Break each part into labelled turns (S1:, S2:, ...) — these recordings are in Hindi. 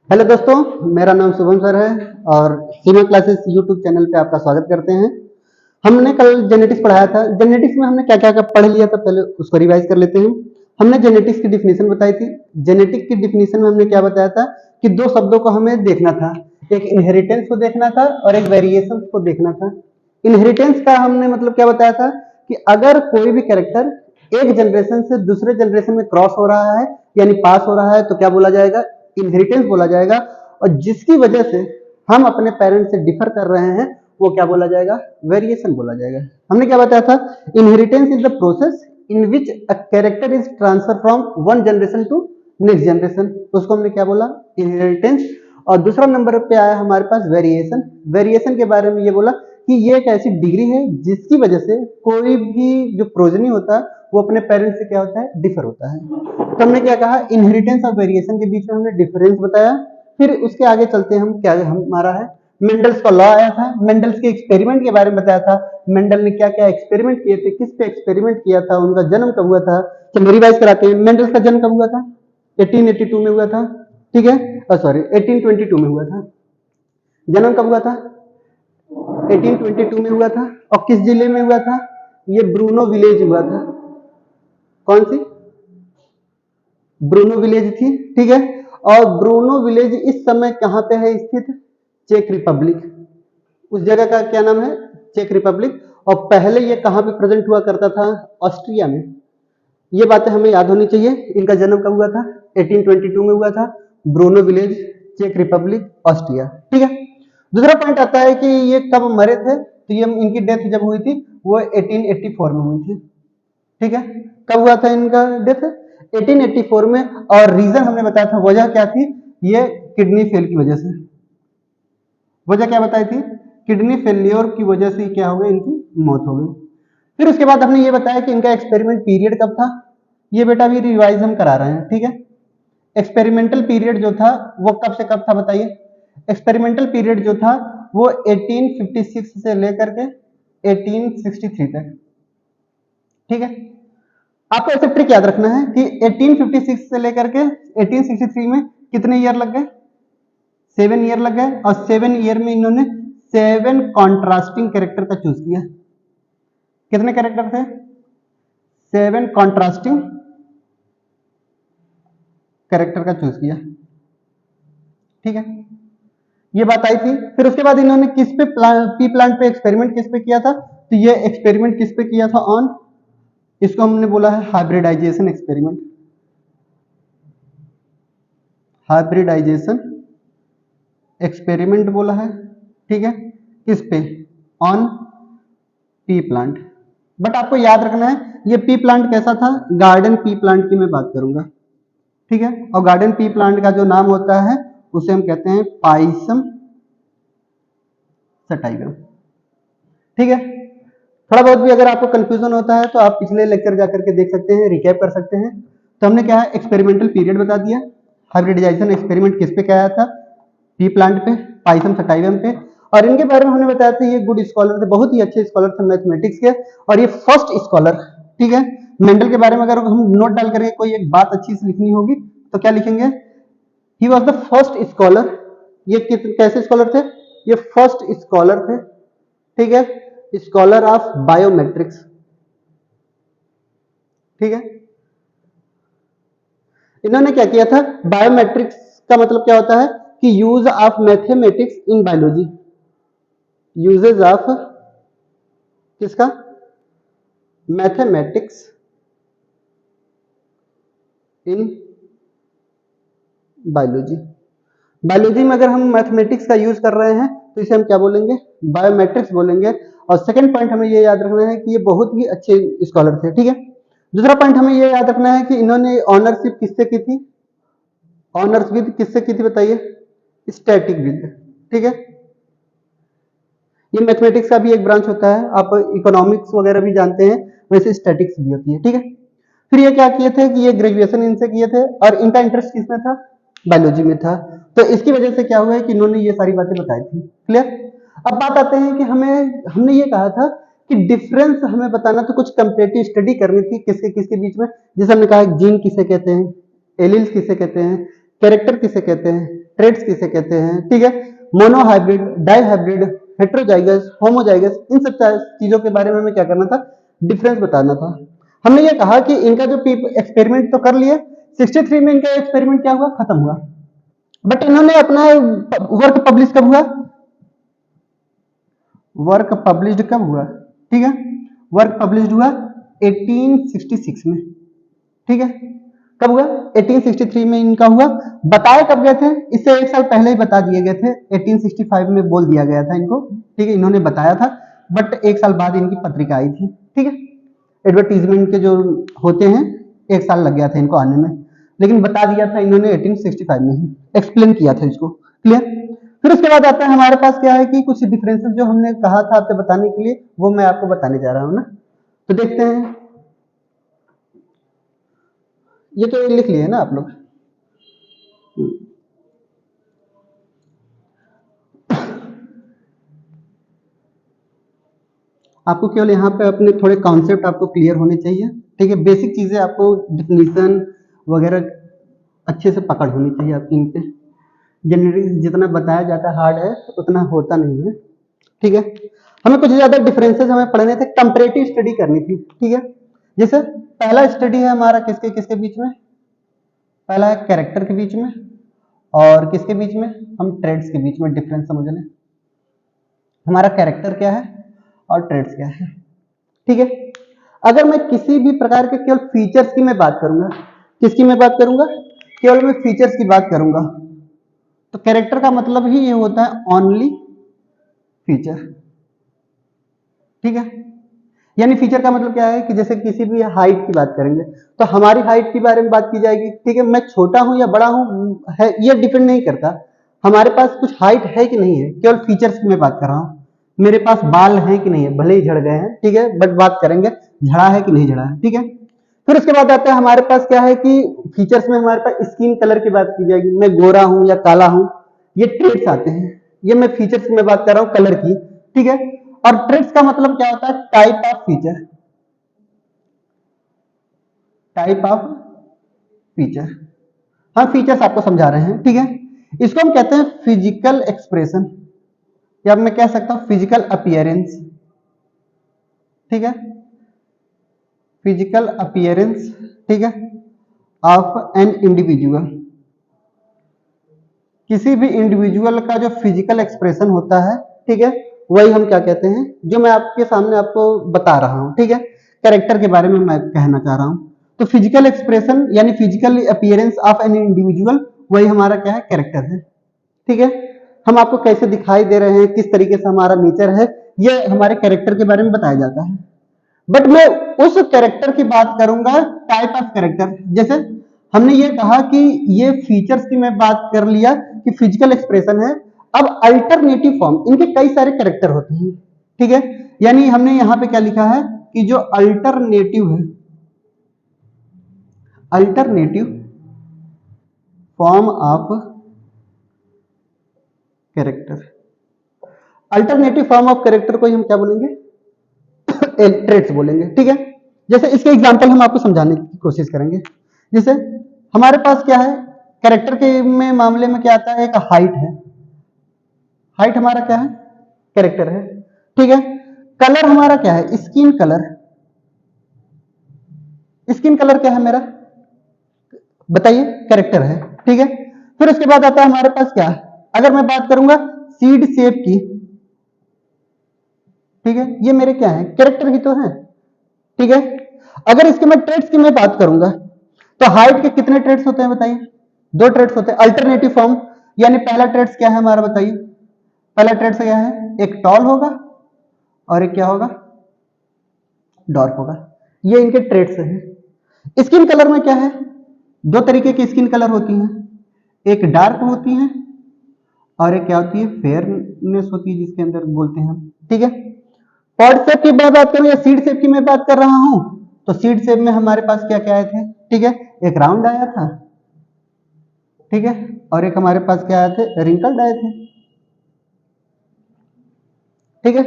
S1: हेलो दोस्तों, मेरा नाम शुभम सर है और सीमा क्लासेस यूट्यूब चैनल पे आपका स्वागत करते हैं। हमने कल जेनेटिक्स पढ़ाया था। जेनेटिक्स में हमने क्या क्या पढ़ लिया था, पहले उसको रिवाइज कर लेते हैं। हमने जेनेटिक्स की डिफिनेशन बताई थी। जेनेटिक की डिफिनेशन में हमने क्या बताया था कि दो शब्दों को हमें देखना था, एक इनहेरिटेंस को देखना था और एक वेरिएशन को देखना था। इनहेरिटेंस का हमने मतलब क्या बताया था कि अगर कोई भी कैरेक्टर एक जनरेशन से दूसरे जनरेशन में क्रॉस हो रहा है यानी पास हो रहा है तो क्या बोला जाएगा, इनहेरिटेंस बोला जाएगा। और जिसकी वजह से हम अपने पेरेंट्स से डिफर कर रहे हैं वो क्या बोला जाएगा, वेरिएशन बोला जाएगा। हमने क्या बताया था, inheritance is the process in which a character is transfer from one generation to next generation, उसको हमने क्या बोला, इनहेरिटेंस। और दूसरा नंबर पे आया हमारे पास वेरिएशन। वेरिएशन के बारे में ये बोला कि ये एक ऐसी डिग्री है जिसकी वजह से कोई भी जो प्रोजनी होता है वो अपने पेरेंट्स से क्या होता है, डिफर होता है। तो हमने क्या कहा, इनहेरिटेंस और वेरिएशन के बीच में हमने डिफरेंस बताया। फिर उसके आगे चलते हैं हम, क्या हमारा है, मेंडल्स का लॉ आया था। मेंडल्स के एक्सपेरिमेंट के बारे में बताया था। मेंडल ने क्या क्या एक्सपेरिमेंट किए थे, किस पे एक्सपेरिमेंट किया था, उनका जन्म कब हुआ था। चलिए रिवाइज कराते हैं। मेंडल्स का जन्म कब हुआ था, 1882 में हुआ था। ठीक है, सॉरी 1822 में हुआ था। जन्म कब हुआ था, 1822 में हुआ था। और किस जिले में हुआ था, ये ब्रूनो विलेज हुआ था। कौन सी, ब्रूनो विलेज थी। ठीक है, और ब्रूनो विलेज इस समय कहां पे है स्थित, चेक रिपब्लिक। उस जगह का क्या नाम है, चेक रिपब्लिक। और पहले ये कहां पे प्रेजेंट हुआ करता था, ऑस्ट्रिया में। ये बातें हमें याद होनी चाहिए। इनका जन्म कब हुआ था, 1822 में हुआ था। ब्रूनो विलेज, चेक रिपब्लिक, ऑस्ट्रिया। ठीक है, दूसरा पॉइंट आता है कि ये कब मरे थे, तो ये इनकी डेथ जब हुई थी वो 1884 में हुई थी। ठीक है, कब हुआ था इनका डेथ, 1884 में। और रीजन हमने बताया था, वजह क्या थी, ये किडनी फेल की वजह से। वजह क्या बताई थी, किडनी फेलियर की वजह से क्या हो गई, इनकी मौत हो गई। फिर उसके बाद हमने ये बताया कि इनका एक्सपेरिमेंट पीरियड कब था। ये बेटा भी रिवाइज हम करा रहे हैं। ठीक है, एक्सपेरिमेंटल पीरियड जो था वो कब से कब था बताइए। एक्सपेरिमेंटल पीरियड जो था वो 1856 से लेकर के 1863 तक। ठीक है, आपको ऐसे ट्रिक याद रखना है कि 1856 से लेकर के 1863 में कितने ईयर लग गए, 7 ईयर लग गए। और 7 ईयर में इन्होंने 7 कॉन्ट्रास्टिंग कैरेक्टर का चूज किया। कितने कैरेक्टर थे, 7 कॉन्ट्रास्टिंग कैरेक्टर का चूज किया। ठीक है, ये बात आई थी। फिर उसके बाद इन्होंने किस पे पी प्लांट पे एक्सपेरिमेंट किस पे किया था, तो ये एक्सपेरिमेंट किस पे किया था, ऑन, इसको हमने बोला है हाइब्रिडाइजेशन एक्सपेरिमेंट। हाइब्रिडाइजेशन एक्सपेरिमेंट बोला है। ठीक है, किस पे, ऑन पी प्लांट। बट आपको याद रखना है ये पी प्लांट कैसा था, गार्डन पी प्लांट की मैं बात करूंगा। ठीक है, और गार्डन पी प्लांट का जो नाम होता है उसे हम कहते हैं पाइसम सटाइवम। ठीक है, थोड़ा बहुत भी अगर आपको कंफ्यूजन होता है तो आप पिछले लेक्चर जाकर के देख सकते हैं, रिकैप कर सकते हैं। तो हमने क्या है, एक्सपेरिमेंटल पीरियड बता दिया, हाइब्रिडाइजेशन एक्सपेरिमेंट किस पे किया था, पी प्लांट पे, पाइसम सटाइवम पे। और इनके बारे में हमने बताया था ये गुड स्कॉलर थे, बहुत ही अच्छे स्कॉलर थे मैथमेटिक्स के। और ये फर्स्ट स्कॉलर, ठीक है, मेंडल के बारे में अगर हम नोट डाल करके कोई एक बात अच्छी से लिखनी होगी तो क्या लिखेंगे, he was the first scholar. ये कैसे स्कॉलर थे, ये फर्स्ट स्कॉलर थे। ठीक है, स्कॉलर ऑफ बायोमेट्रिक्स। ठीक है, इन्होंने क्या किया था, बायोमेट्रिक्स का मतलब क्या होता है कि use of mathematics in biology. Uses of किसका, मैथमेटिक्स इन बायोलॉजी। बायोलॉजी में अगर हम मैथमेटिक्स का यूज कर रहे हैं तो इसे हम क्या बोलेंगे, बायोमेट्रिक्स बोलेंगे। और सेकंड पॉइंट हमें ये याद रखना है कि ये बहुत ही अच्छे स्कॉलर थे। ठीक है, दूसरा पॉइंट हमें ये याद रखना है कि इन्होंने ऑनरशिप किससे की थी, ऑनर्स विद किससे की थी बताइए, स्टैटिक विद। ठीक है, ये मैथमेटिक्स का भी एक ब्रांच होता है, आप इकोनॉमिक्स वगैरह भी जानते हैं, वैसे स्टैटिक्स भी होती है। ठीक है, फिर ये क्या किए थे कि ये ग्रेजुएशन इनसे किए थे और इनका इंटरेस्ट किसमें था, बायोलॉजी में था। तो इसकी वजह से क्या हुआ है कि इन्होंने ये सारी बातें बताई थी। क्लियर, अब बात आते हैं कि हमने ये कहा था कि डिफरेंस हमें बताना, तो कुछ कंपैरेटिव स्टडी करनी थी किसके किसके बीच में। जैसे हमने कहा जीन किसे कहते हैं, एलील्स किसे कहते हैं, कैरेक्टर किसे कहते हैं, ट्रेड्स किसे कहते हैं, ठीक है, मोनोहाइब्रिड, डाइहाइब्रिड, हेट्रोजाइगस, होमोजाइगस, इन सब चीजों के बारे में हमें क्या करना था, डिफरेंस बताना था। हमने ये कहा कि इनका जो एक्सपेरिमेंट तो कर लिए, 63 में इनका एक्सपेरिमेंट क्या हुआ, खत्म हुआ, बट इन्होंने अपना वर्क पब्लिश कब हुआ, वर्क पब्लिश्ड कब हुआ, ठीक है, वर्क पब्लिश्ड हुआ 1866 में, ठीक है, कब हुआ, 1863 में इनका हुआ। बताए कब गए थे, इससे एक साल पहले ही बता दिए गए थे, 1865 में बोल दिया गया था इनको, ठीक है, इन्होंने बताया था, बट एक साल बाद इनकी पत्रिका आई थी, ठीक है, एडवर्टीजमेंट के जो होते हैं एक साल लग गया था इनको आने में, लेकिन बता दिया था इन्होंने 1865 में ही, एक्सप्लेन किया था इसको, क्लियर। फिर उसके बाद आता है हमारे पास क्या है कि कुछ डिफरेंसेस जो हमने कहा था आपसे बताने के लिए, वो मैं आपको बताने जा रहा हूं ना, तो देखते हैं, ये तो लिख लिए ना आप लोग, आपको केवल यहाँ पे अपने थोड़े कॉन्सेप्ट आपको क्लियर होने चाहिए, ठीक है, बेसिक चीजें आपको डिफिनीशन वगैरह अच्छे से पकड़ होनी चाहिए आपकी इन पे। जनरली जितना बताया जाता है हार्ड है उतना होता नहीं है, ठीक है। हमें कुछ ज्यादा डिफरेंसेस हमें पढ़ने थे, कंपैरेटिव स्टडी करनी थी, ठीक है। जैसे पहला स्टडी है हमारा किसके किसके बीच में, पहला है कैरेक्टर के बीच में, और किसके बीच में, हम ट्रेड्स के बीच में डिफरेंस समझ लें। हमारा कैरेक्टर क्या है और ट्रेड्स क्या है, ठीक है। अगर मैं किसी भी प्रकार के केवल फीचर्स की मैं बात करूंगा, किसकी मैं बात करूंगा, केवल मैं फीचर्स की बात करूंगा, तो कैरेक्टर का मतलब ही ये होता है ओनली फीचर, ठीक है। यानी फीचर का मतलब क्या है कि जैसे किसी भी हाइट की बात करेंगे तो हमारी हाइट के बारे में बात की जाएगी, ठीक है, मैं छोटा हूं या बड़ा हूं है ये डिपेंड नहीं करता, हमारे पास कुछ हाइट है कि नहीं है, केवल फीचर्स की मैं बात कर रहा हूं। मेरे पास बाल हैं कि नहीं है, भले ही झड़ गए हैं, ठीक है, बट बात करेंगे झड़ा है कि नहीं झड़ा है, ठीक है। फिर उसके बाद आता है हमारे पास क्या है कि फीचर्स में हमारे पास स्किन कलर की बात की जाएगी, मैं गोरा हूं या काला हूं, ये ट्रेड्स आते हैं, ये मैं फीचर्स में बात कर रहा हूं कलर की, ठीक है। और ट्रेड्स का मतलब क्या होता है, type of feature, type of feature, हम फीचर्स आपको समझा रहे हैं, ठीक है। इसको हम कहते हैं फिजिकल एक्सप्रेशन, या मैं कह सकता हूं फिजिकल अपीयरेंस, ठीक है, फिजिकल अपीयरेंस, ठीक है, ऑफ एन इंडिविजुअल, किसी भी इंडिविजुअल का जो फिजिकल एक्सप्रेशन होता है, ठीक है, वही हम क्या कहते हैं, जो मैं आपके सामने आपको बता रहा हूं, ठीक है, कैरेक्टर के बारे में मैं कहना चाह रहा हूं। तो फिजिकल एक्सप्रेशन यानी physical appearance of an individual, वही हमारा क्या है, कैरेक्टर है, ठीक है। हम आपको कैसे दिखाई दे रहे हैं, किस तरीके से हमारा नेचर है, ये हमारे कैरेक्टर के बारे में बताया जाता है। बट मैं उस कैरेक्टर की बात करूंगा, टाइप ऑफ कैरेक्टर, जैसे हमने ये कहा कि ये फीचर्स की मैं बात कर लिया कि फिजिकल एक्सप्रेशन है, अब अल्टरनेटिव फॉर्म, इनके कई सारे कैरेक्टर होते हैं, ठीक है। यानी हमने यहां पे क्या लिखा है कि जो अल्टरनेटिव है, alternative form of character, alternative form of character को हम क्या बोलेंगे, ट्रेट्स बोलेंगे, ठीक है। जैसे इसके एग्जांपल हम आपको समझाने की कोशिश करेंगे। जैसे हमारे पास क्या है, कैरेक्टर के में मामले में क्या आता है, एक हाइट है, हाइट हमारा क्या है, कैरेक्टर है, ठीक है। कलर हमारा क्या है, स्किन कलर, स्किन कलर क्या है मेरा, बताइए, कैरेक्टर है, ठीक है। फिर उसके बाद आता है हमारे पास क्या है, अगर मैं बात करूंगा सीड शेप की, ठीक है, ये मेरे क्या है, कैरेक्टर ही तो है, ठीक है। अगर इसके मैं ट्रेड्स की मैं बात करूंगा तो हाइट के कितने ट्रेड्स होते हैं बताइए, दो ट्रेड्स होते हैं, अल्टरनेटिव फॉर्म, यानी पहला ट्रेड्स क्या है हमारा बताइए, पहला ट्रेड्स क्या है, एक टॉल होगा और एक क्या होगा, डॉर्फ होगा, ये इनके ट्रेड्स हैं। स्किन कलर में क्या है, दो तरीके की स्किन कलर होती हैं, एक डार्क होती है और एक क्या होती है, फेयरनेस होती है, जिसके अंदर बोलते हैं हम, ठीक है। पॉड शेप की मैं बात करूं या सीड शेप की मैं बात कर रहा हूं, तो सीड शेप में हमारे पास क्या क्या आए थे, ठीक है, एक राउंड आया था, ठीक है, और एक हमारे पास क्या आए थे, रिंकल्ड आए थे, ठीक है।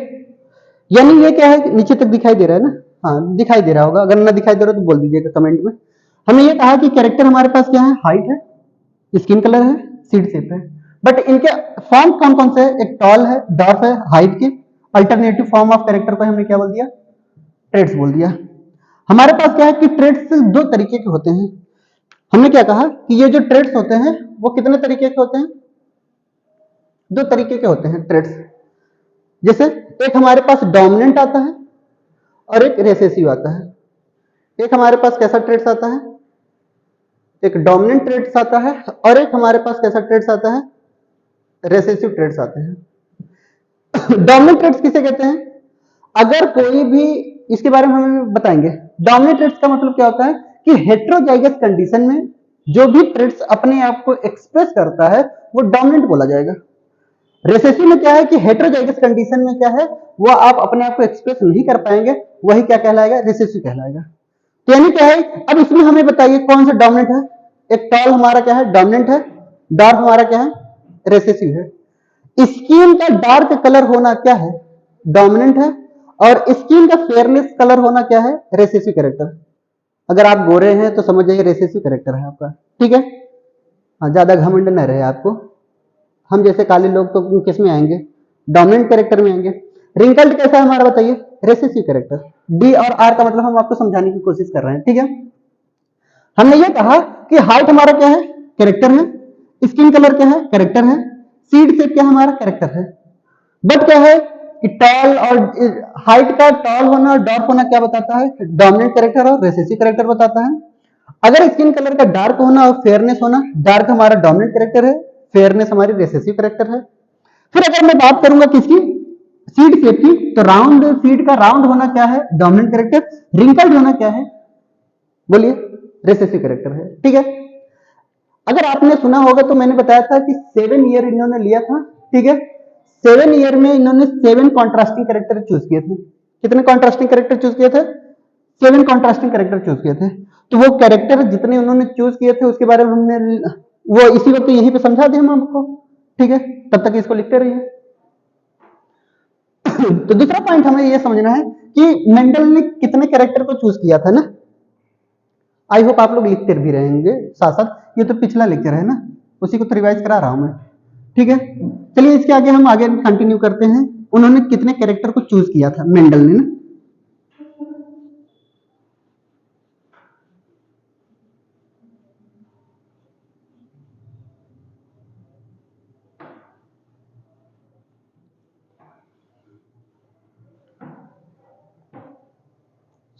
S1: यानी ये क्या है, नीचे तक दिखाई दे रहा है ना, हाँ दिखाई दे रहा होगा, अगर ना दिखाई दे रहा तो बोल दीजिएगा कमेंट में। हमने ये कहा कि कैरेक्टर हमारे पास क्या है, हाइट है, स्किन कलर है, सीड शेप है। बट इनके फॉर्म कौन कौन से है? एक टॉल है, डॉर्फ है, हाइट के। अल्टरनेटिव फॉर्म ऑफ कैरेक्टर को हमने क्या बोल दिया? ट्रेड्स बोल दिया। हमारे पास क्या है कि ट्रेड्स दो तरीके के होते हैं। हमने क्या कहा कि ये जो ट्रेड्स होते हैं वो कितने तरीके के होते हैं? दो तरीके के होते हैं ट्रेड्स। जैसे एक हमारे पास डोमिनेंट आता है और एक रिसेसिव आता है। एक हमारे पास कैसा ट्रेड्स आता है? एक डोमिनेंट ट्रेड्स आता है और एक हमारे पास कैसा ट्रेड्स आता है? रिसेसिव ट्रेड्स आते हैं। डोमिनेंट ट्रेड्स किसे कहते हैं? अगर कोई भी, इसके बारे में हम बताएंगे। डोमिनेंट ट्रेड्स का मतलब क्या होता है कि हेटेरोजाइगस कंडीशन में जो भी ट्रेड्स अपने आप को एक्सप्रेस करता है वो डोमिनेंट बोला जाएगा। रिसेसिव में क्या है कि हेटेरोजाइगस कंडीशन में क्या है, वो आप अपने आप को एक्सप्रेस नहीं कर पाएंगे, वही क्या कहलाएगा? रिसेसिव कहलाएगा। तो यानी क्या है, अब इसमें हमें बताइए कौन सा डोमिनेंट है? एक टॉल हमारा क्या है? डोमिनेंट है। डार्क हमारा क्या है? रिसेसिव है। स्किन का डार्क कलर होना क्या है? डोमिनेंट है। और स्किन का फेयरनेस कलर होना क्या है? Recessive character. अगर आप गोरे हैं तो समझ जाइए रिसेसिव कैरेक्टर है आपका, ठीक है। हाँ, ज्यादा घमंड न रहे आपको। हम जैसे काले लोग तो किस में आएंगे? डोमिनेंट कैरेक्टर में आएंगे। रिंकल्ड कैसा है हमारा बताइए? Recessive character. डी और आर का मतलब हम आपको समझाने की कोशिश कर रहे हैं, ठीक है। हमने ये कहा कि हाइट हमारा क्या है? कैरेक्टर है। स्किन कलर क्या है? कैरेक्टर है। सीड शेप क्या हमारा? कैरेक्टर है। बट क्या है कि टॉल और हाइट का टॉल होना और डॉर्क होना क्या बताता है? डोमिनेंट कैरेक्टर और रिसेसिव कैरेक्टर बताता है। अगर स्किन कलर का डार्क होना और फेयरनेस होना, डार्क हमारा डोमिनेंट कैरेक्टर है, फेयरनेस हमारी रिसेसिव कैरेक्टर है। फिर अगर मैं बात करूंगा किसकी? सीड शेप की, तो राउंड सीड का राउंड होना क्या है? Dominant character. रिंकल्ड होना क्या है? बोलिए, रिसेसिव कैरेक्टर है, ठीक है। अगर आपने सुना होगा तो मैंने बताया था कि 7 ईयर इन्होंने लिया था, ठीक है। 7 ईयर में इन्होंने 7 कॉन्ट्रास्टिंग कैरेक्टर चूज किए थे। कितने कॉन्ट्रास्टिंग कैरेक्टर चूज किए थे? 7 कॉन्ट्रास्टिंग कैरेक्टर चूज किए थे। तो वो कैरेक्टर जितने उन्होंने चूज किए थे उसके बारे में हमने वो इसी वक्त यहीं पे समझा दिया हम आपको, ठीक है। तब तक इसको लिखते रहिए। तो दूसरा पॉइंट हमें ये समझना है कि मेंडल ने कितने कैरेक्टर को चूज किया था ना। आई होप आप लोग लिखते भी रहेंगे साथ साथ। ये तो पिछला लेक्चर है ना, उसी को तो रिवाइज करा रहा हूं मैं, ठीक है। चलिए इसके आगे हम आगे कंटिन्यू करते हैं। उन्होंने कितने कैरेक्टर को चूज किया था मेंडल ने ना।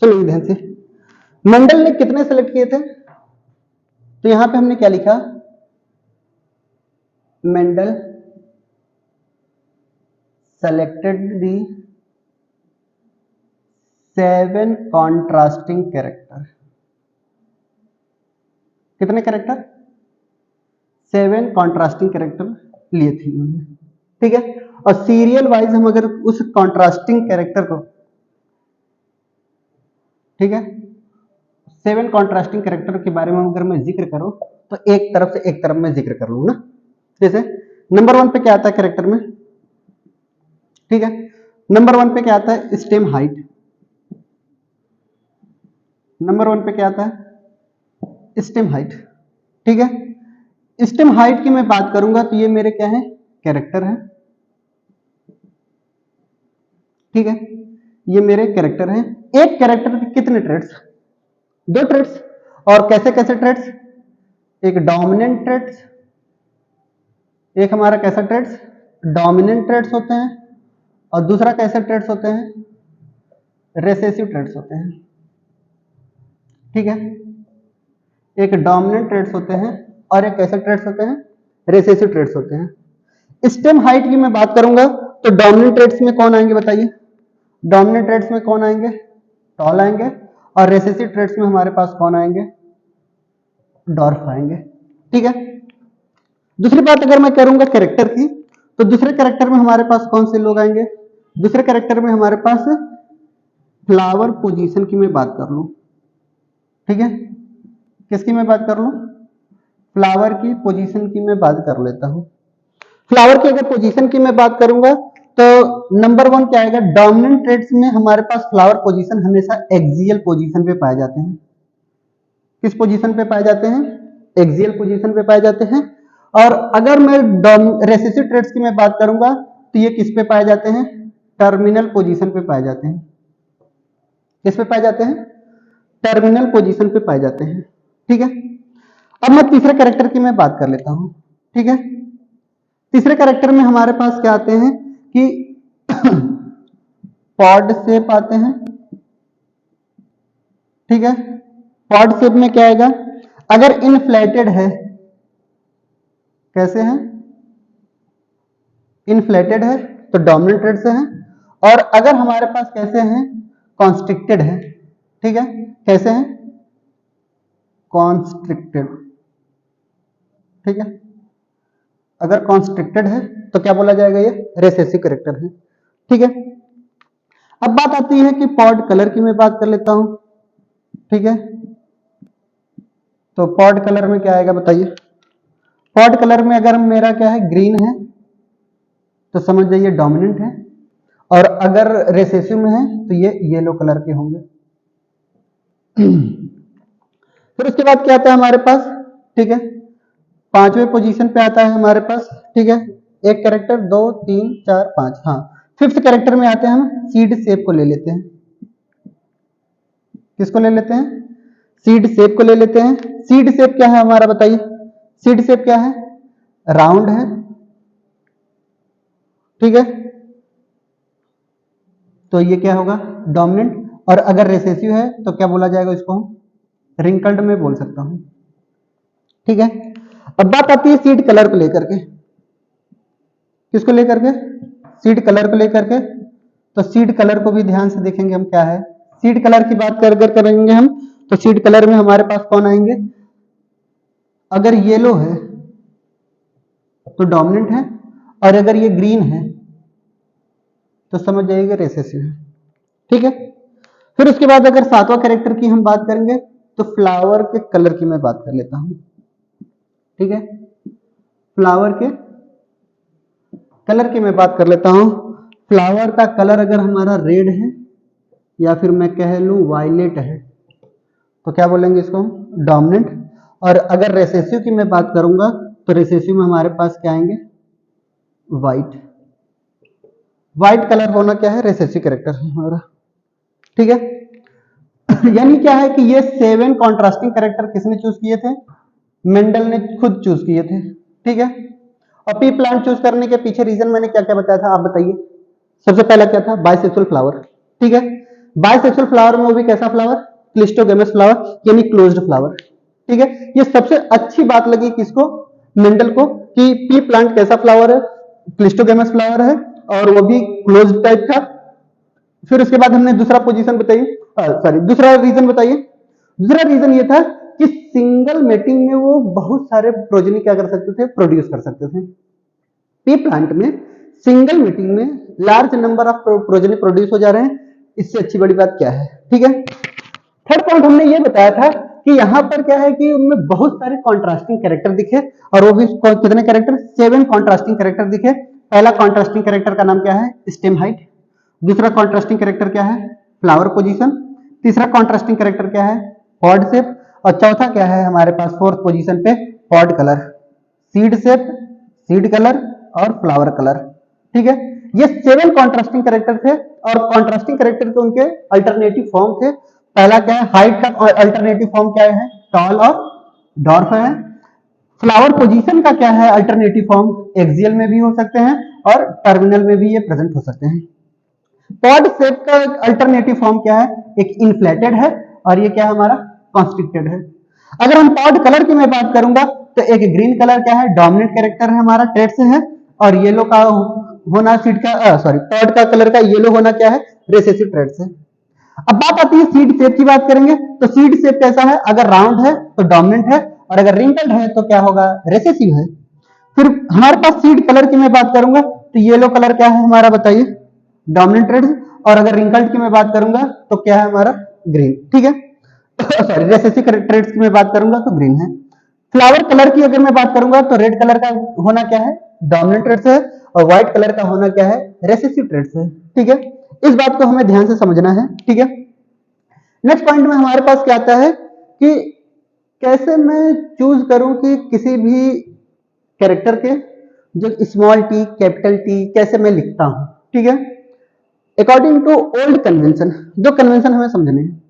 S1: सुनिए ध्यान से, मेंडल ने कितने सेलेक्ट किए थे? तो यहां पे हमने क्या लिखा? Mendel selected the 7 contrasting character. कितने कैरेक्टर? 7 कॉन्ट्रास्टिंग कैरेक्टर लिए थे उन्होंने, ठीक है। और सीरियल वाइज हम अगर उस कॉन्ट्रास्टिंग कैरेक्टर को, ठीक है, 7 कॉन्ट्रास्टिंग कैरेक्टर के बारे में अगर मैं जिक्र करूं तो एक तरफ से एक तरफ मैं जिक्र कर लूं ना। जैसे नंबर 1 पे क्या आता है कैरेक्टर में? ठीक है, नंबर 1 पे क्या आता है? Stem height. नंबर 1 पे क्या आता है? स्टेम हाइट, ठीक है। स्टेम हाइट की मैं बात करूंगा तो ये मेरे क्या है? कैरेक्टर है, ठीक है। ये मेरे कैरेक्टर हैं। एक कैरेक्टर के कितने ट्रेड्स? 2 ट्रेड्स। और कैसे कैसे ट्रेड्स? एक डोमिनेंट ट्रेड्स, एक हमारा कैसा ट्रेड्स? डोमिनेंट ट्रेड्स होते हैं। और दूसरा कैसे ट्रेड्स होते हैं? रेसेसिव ट्रेड्स होते हैं, ठीक है। एक डोमिनेंट ट्रेड्स होते हैं और एक कैसे ट्रेड्स होते हैं? रेसेसिव ट्रेड्स होते हैं। स्टेम हाइट की मैं बात करूंगा तो डोमिनेंट ट्रेड्स में कौन आएंगे बताइए? डोमिनेंट ट्रेड्स में कौन आएंगे? टॉल आएंगे। और रेसेसिव ट्रेड्स में हमारे पास कौन आएंगे? डॉर्फ आएंगे, ठीक है। दूसरी बात अगर मैं करूंगा कैरेक्टर की, तो दूसरे कैरेक्टर में हमारे पास कौन से लोग आएंगे? दूसरे कैरेक्टर में हमारे पास फ्लावर पोजीशन की मैं बात कर लूं, ठीक है। किसकी मैं बात कर लूं? फ्लावर की पोजीशन की मैं बात कर लेता हूं। फ्लावर की अगर पोजीशन की मैं बात करूंगा तो नंबर 1 क्या आएगा? डोमिनेंट ट्रेड्स में हमारे पास फ्लावर पोजीशन हमेशा एक्सियल पोजीशन पे पाए जाते हैं। किस पोजीशन पे पाए जाते हैं? एक्सियल पोजीशन पे पाए जाते हैं। और अगर मैं रेसेसिव ट्रेड्स की मैं बात करूंगा तो ये किस पे पाए जाते हैं? टर्मिनल पोजीशन पे पाए जाते हैं। किस पे पाए जाते हैं? टर्मिनल पोजीशन पे पाए जाते हैं। ठीक है, अब मैं तीसरे कैरेक्टर की मैं बात कर लेता हूं। ठीक है, तीसरे कैरेक्टर में हमारे पास क्या आते हैं कि पॉड शेप आते हैं। ठीक है, पॉड शेप में क्या आएगा? अगर इनफ्लेटेड है, कैसे है? इनफ्लेटेड है तो डोमिनेंट ट्रेड से है, और अगर हमारे पास कैसे हैं? कॉन्स्ट्रिक्टेड है। ठीक है, कैसे हैं? कॉन्स्ट्रिक्टेड। ठीक है, अगर कॉन्स्ट्रिक्टेड है तो क्या बोला जाएगा? ये रिसेसिव कैरेक्टर है। ठीक है, अब बात आती है कि पॉड कलर की मैं बात कर लेता हूं। ठीक है, तो पॉड कलर में क्या आएगा बताइए? पॉड कलर में अगर मेरा क्या है? ग्रीन है तो समझ जाइए डोमिनेंट है, और अगर रिसेसिव में है तो ये येलो कलर के होंगे। फिर उसके बाद क्या आता है हमारे पास? ठीक है, पांचवें पोजीशन पे आता है हमारे पास। ठीक है, एक कैरेक्टर, 2 3 4 5, हाँ फिफ्थ कैरेक्टर में आते हैं हम, सीड शेप को ले लेते हैं। किसको ले लेते हैं? सीड शेप को ले लेते हैं। सीड शेप क्या है हमारा बताइए? सीड शेप क्या है? राउंड है। ठीक है, तो ये क्या होगा? डोमिनेंट। और अगर रिसेसिव है तो क्या बोला जाएगा इसको? रिंकल्ड में बोल सकता हूं। ठीक है, अब बात आती है सीड कलर को लेकर के। किसको लेकर के? सीड कलर को लेकर के। तो सीड कलर को भी ध्यान से देखेंगे हम, क्या है सीड कलर की बात कर करेंगे हम, तो सीड कलर में हमारे पास कौन आएंगे? अगर येलो है तो डोमिनेंट है, और अगर ये ग्रीन है तो समझ जाइएगा रिसेसिव है। ठीक है, फिर उसके बाद अगर सातवां कैरेक्टर की हम बात करेंगे तो फ्लावर के कलर की मैं बात कर लेता हूं। ठीक है, फ्लावर के कलर की मैं बात कर लेता हूं। फ्लावर का कलर अगर हमारा रेड है, या फिर मैं कह लूं वायलेट है, तो क्या बोलेंगे इसको? डोमिनेंट। और अगर रेसेसिव की मैं बात करूंगा तो रेसेसिव में हमारे पास क्या आएंगे? व्हाइट। व्हाइट कलर होना क्या है? रेसेसिव कैरेक्टर है हमारा। ठीक है, यानी क्या है कि ये 7 कॉन्ट्रास्टिंग कैरेक्टर किसने चूज किए थे? मेंडल ने खुद चूज किए थे। ठीक है, और पी प्लांट चूज करने के पीछे रीजन मैंने क्या क्या बताया था, आप बताइए। सबसे पहला क्या था? Bisexual flower. ठीक है, बाइसेक्सुअल फ्लावर में वो भी कैसा फ्लावर? क्लिस्टोगेमस फ्लावर, यानी क्लोज्ड फ्लावर। ठीक है, ये सबसे अच्छी बात लगी किसको? मेंडल को, कि पी प्लांट कैसा फ्लावर है? क्लिस्टोगेमस फ्लावर है, और वो भी क्लोज्ड टाइप का। फिर उसके बाद हमने दूसरा पोजीशन बताइए, सॉरी दूसरा रीजन बताइए। दूसरा रीजन ये था कि सिंगल मेटिंग में वो बहुत सारे प्रोजेनी क्या कर सकते थे? प्रोड्यूस कर सकते थे। पी प्लांट में सिंगल मीटिंग में large number of progeny produce हो जा रहे हैं, इससे अच्छी बड़ी बात क्या है? ठीक है, थर्ड पॉइंट हमने ये बताया था कि यहां पर क्या है कि उनमें बहुत सारे कॉन्ट्रास्टिंग कैरेक्टर दिखे, और वो भी कितने कैरेक्टर? 7 कॉन्ट्रास्टिंग कैरेक्टर दिखे। पहला कॉन्ट्रास्टिंग कैरेक्टर का नाम क्या है? Stem height. दूसरा कॉन्ट्रास्टिंग कैरेक्टर क्या है? Flower position. तीसरा कॉन्ट्रास्टिंग कैरेक्टर क्या है? Pod shape. और चौथा क्या है हमारे पास फोर्थ पोजीशन पे? Pod colour, seed shape, seed colour और फ्लावर कलर। ठीक है, ये 7 कॉन्ट्रास्टिंग कैरेक्टर थे, और कॉन्ट्रास्टिंग कैरेक्टर के उनके अल्टरनेटिव फॉर्म थे। पहला क्या है? हाइट का अल्टरनेटिव फॉर्म क्या है? टॉल और डॉर्फ है। फ्लावर पोजीशन का क्या है अल्टरनेटिव फॉर्म? एक्सियल में भी हो सकते हैं और टर्मिनल में भी ये प्रेजेंट हो सकते हैं। पॉड शेप का अल्टरनेटिव फॉर्म क्या है? एक इन्फ्लेटेड है, और ये क्या है हमारा? कॉन्स्ट्रिक्टेड है। अगर हम पॉड कलर की मैं बात करूंगा तो एक ग्रीन कलर क्या है? डोमिनेंट कैरेक्टर है हमारा, ट्रेड से है, और येलो का होना सीड का सॉरी पॉड का कलर का येलो होना क्या है? रिसेसिव ट्रेड से। अब बात आती है सीड शेप की बात करेंगे, तो सीड शेप कैसा है? अगर राउंड है तो डोमिनेंट है, और अगर रिंकल्ड है तो क्या होगा? रिसेसिव है। फिर हमारे पास सीड कलर की मैं बात करूंगा तो येलो कलर क्या है हमारा बताइए? Dominant trade. और अगर रिंकल्ड की मैं बात करूंगा तो क्या है हमारा? ग्रीन। ठीक है, सॉरी रेसेसिव ट्रेड्स की मैं बात करूंगा तो ग्रीन है। फ्लावर कलर की अगर मैं बात करूंगा तो रेड कलर का होना क्या है? डोमिनेंट ट्रेड्स है, और व्हाइट कलर का होना क्या है? रेसेसिव ट्रेड्स है। ठीक है, इस बात को हमें ध्यान से समझना है। ठीक है, नेक्स्ट पॉइंट में हमारे पास क्या आता है कि कैसे मैं चूज करूं कि किसी भी कैरेक्टर के जो स्मॉल टी कैपिटल टी कैसे मैं लिखता हूं, ठीक है, अकॉर्डिंग टू ओल्ड कन्वेंशन, जो कन्वेंशन हमें समझने हैं।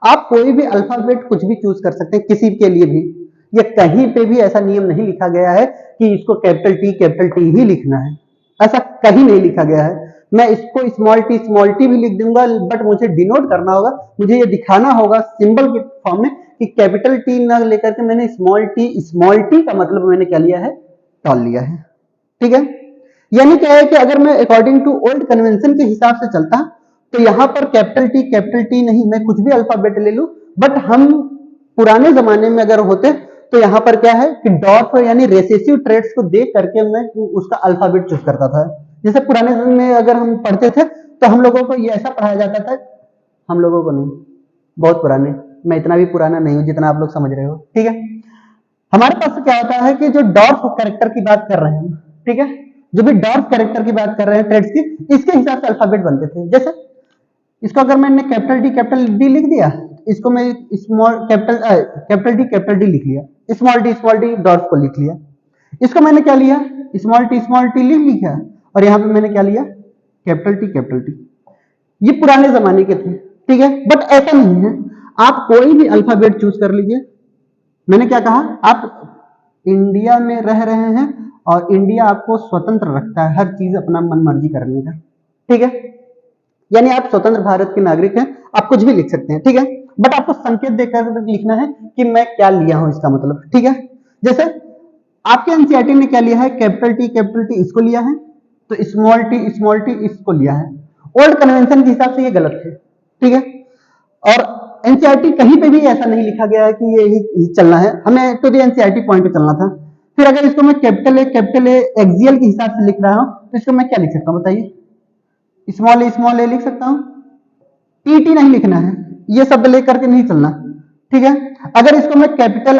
S1: आप कोई भी अल्फाबेट कुछ भी चूज कर सकते हैं किसी के लिए भी, ये कहीं पे भी ऐसा नियम नहीं लिखा गया है कि इसको कैपिटल टी ही लिखना है, ऐसा कहीं नहीं लिखा गया है। मैं इसको स्मॉल टी भी लिख दूंगा, बट मुझे डिनोट करना होगा, मुझे ये दिखाना होगा सिंबल के फॉर्म में कि कैपिटल टी ना लेकर के मैंने स्मॉल टी का मतलब मैंने क्या लिया है, टॉल लिया है, ठीक है। यानी क्या है कि अगर मैं अकॉर्डिंग टू ओल्ड कन्वेंशन के हिसाब से चलता तो यहां पर कैपिटल टी नहीं, मैं कुछ भी अल्फाबेट ले लूं, बट हम पुराने जमाने में अगर होते तो यहां पर क्या है कि डॉट यानी रेसेसिव ट्रेड्स को देख करके मैं उसका अल्फाबेट चूज करता था। जैसे पुराने समय में अगर हम पढ़ते थे तो हम लोगों को ये ऐसा पढ़ाया जाता था, हम लोगों को नहीं, बहुत पुराने, मैं इतना भी पुराना नहीं हूं जितना आप लोग समझ रहे हो, ठीक है। हमारे पास क्या होता है कि जो डॉर्फ कैरेक्टर की बात कर रहे हैं, ठीक है, जो भी डॉर्फ कैरेक्टर की बात कर रहे हैं ट्रेड्स की, इसके हिसाब से अल्फाबेट बनते थे। जैसे इसको अगर मैंने कैपिटल डी लिख दिया, इसको मैं कैपिटल डी लिख लिया, स्मॉल डी डॉर्फ को लिख लिया, इसको मैंने क्या लिया, स्मॉल टी लिख लिया, और यहां पे मैंने क्या लिया, कैपिटल टी। ये पुराने जमाने के थे, ठीक है, बट ऐसा नहीं है, आप कोई भी अल्फाबेट चूज कर लीजिए। मैंने क्या कहा, आप इंडिया में रह रहे हैं और इंडिया आपको स्वतंत्र रखता है हर चीज अपना मन मर्जी करने का, ठीक है, यानी आप स्वतंत्र भारत के नागरिक हैं, आप कुछ भी लिख सकते हैं, ठीक है, बट आपको संकेत देकर लिखना है कि मैं क्या लिया हूं इसका मतलब, ठीक है। जैसे आपके एनसीईआरटी ने क्या लिया है, कैपिटल टी इसको लिया है, तो स्मॉल टी इसको लिया है। ओल्ड कन्वेंशन के हिसाब से ये गलत है, ठीक है, और एनसीईआरटी कहीं पे भी ऐसा नहीं लिखा गया है कि ये ही चलना है, हमें टू द एनसीईआरटी पॉइंट पे चलना था। फिर अगर इसको मैं कैपिटल ए एक्सियल के हिसाब से लिख रहा हूं तो इसको मैं क्या लिख सकता हूं बताइए, स्मॉल ए लिख सकता हूं, टी नहीं लिखना है, ये शब्द लेकर के नहीं चलना, ठीक है। अगर इसको मैं कैपिटल